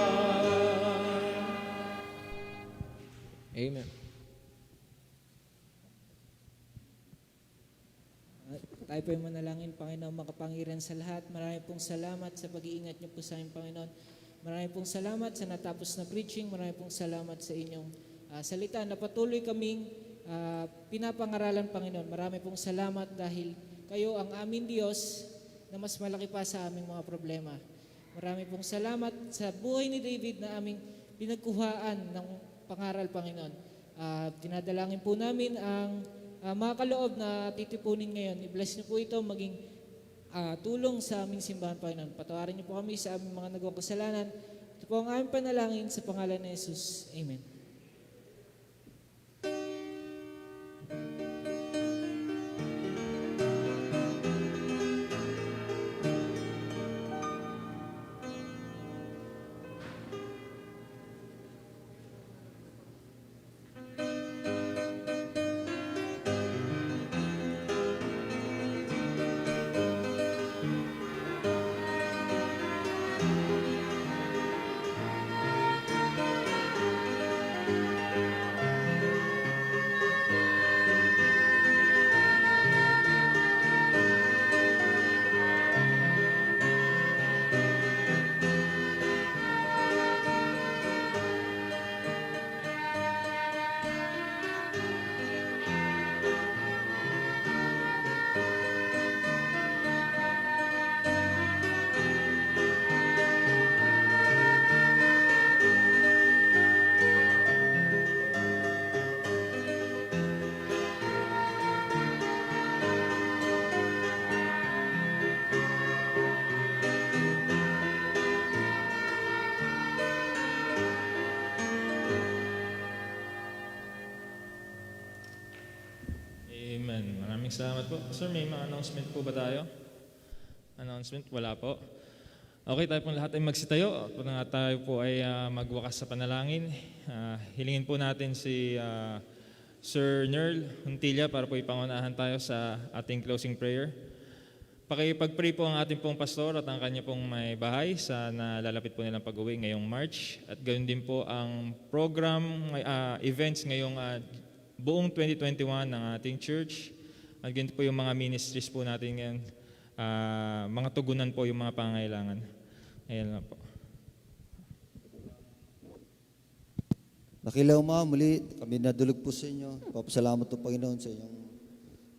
Amen. Tayo po yung manalangin, Panginoon, makapangyarihan sa lahat. Marami pong salamat sa pag-iingat niyo po sa amin, Panginoon. Marami pong salamat sa natapos na preaching. Marami pong salamat sa inyong salita na patuloy kaming pinapangaralan, Panginoon. Marami pong salamat dahil kayo ang aming Diyos na mas malaki pa sa aming mga problema. Marami pong salamat sa buhay ni David na aming pinagkuhaan ng pangaral, Panginoon. Dinadalangin po namin ang mga kaloob na titipunin ngayon. I-bless niyo po ito maging tulong sa aming simbahan, Panginoon. Patawarin niyo po kami sa aming mga nagawang kasalanan. Ito po ang aming panalangin sa pangalan ni Jesus. Amen. Amen. Maraming salamat po. Sir, may mga announcement po ba tayo? Announcement? Wala po. Okay, tayo pong lahat ay magsitayo. At nga tayo po ay magwakas sa panalangin. Hilingin po natin si Sir Nerl Huntilla para po ipangunahan tayo sa ating closing prayer. Pakipag-pray po ang ating pong pastor at ang kanya pong may bahay sa nalalapit po nilang pag-uwi ngayong March. At ganoon din po ang program, events ngayong buong 2021 ng ating church. At ganito po yung mga ministries po natin ngayon. Mga tugunan po yung mga pangangailangan. Ayan lang po. Nakilaw muli, kami nadulog po sa inyo. Papasalamat po Panginoon sa inyong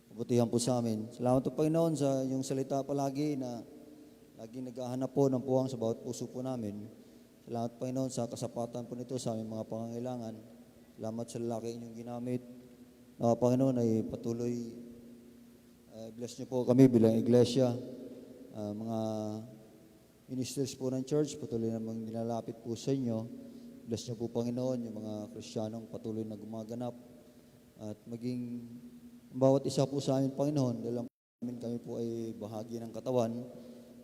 kabutihan po sa amin. Salamat po Panginoon sa inyong salita palagi na laging naghahanap po ng puwang sa bawat puso po namin. Salamat Panginoon sa kasapatan po nito sa aming mga pangangailangan. Salamat sa lalaki inyong ginamit. Panginoon ay patuloy bless niyo po kami bilang iglesia, mga ministers po ng church, patuloy namang nilalapit po sa inyo. Bless niyo po Panginoon yung mga Kristiyanong patuloy na gumaganap at maging bawat isa po sa amin Panginoon, dahil namin kami po ay bahagi ng katawan,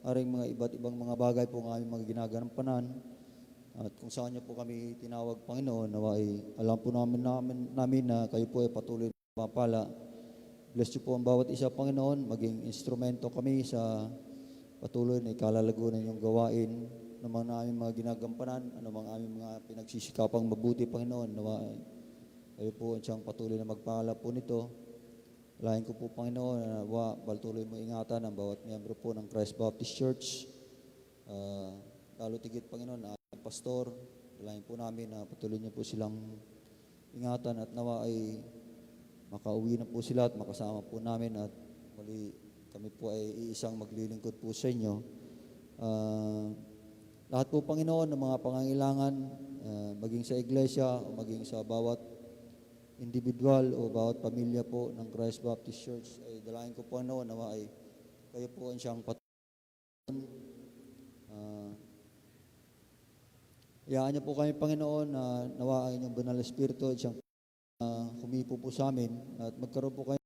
aring mga iba't ibang mga bagay po ang aming mga ginaganampanan. At kung saan niyo po kami tinawag Panginoon, nawa ay alam po namin na kayo po ay patuloy na mapala. Bless niyo po ang bawat isa, Panginoon. Maging instrumento kami sa patuloy na ikalalago ng inyong gawain naman na aming mga ginagampanan, anumang aming mga pinagsisikapang mabuti, Panginoon. Nawa kayo po ang siyang patuloy na magpala po nito. Lain ko po, Panginoon, na patuloy mo ingatan ang bawat miyembro po ng Christ Baptist Church. Lalo tigit, Panginoon, ang pastor, lain po namin na patuloy niyo po silang ingatan at nawa ay makauwi na po sila at makasama po namin at muli kami po ay iisang maglilingkod po sa inyo. Lahat po Panginoon ng mga pangangailangan, maging sa iglesia o maging sa bawat individual o bawat pamilya po ng Christ Baptist Church, ay dalayan ko Panginoon nawa ay kayo po ang siyang patuloy. Iyaan niyo po kami Panginoon na nawa ay inyong banal na espiritu at siyang humipo po sa amin at magkaroon po kayo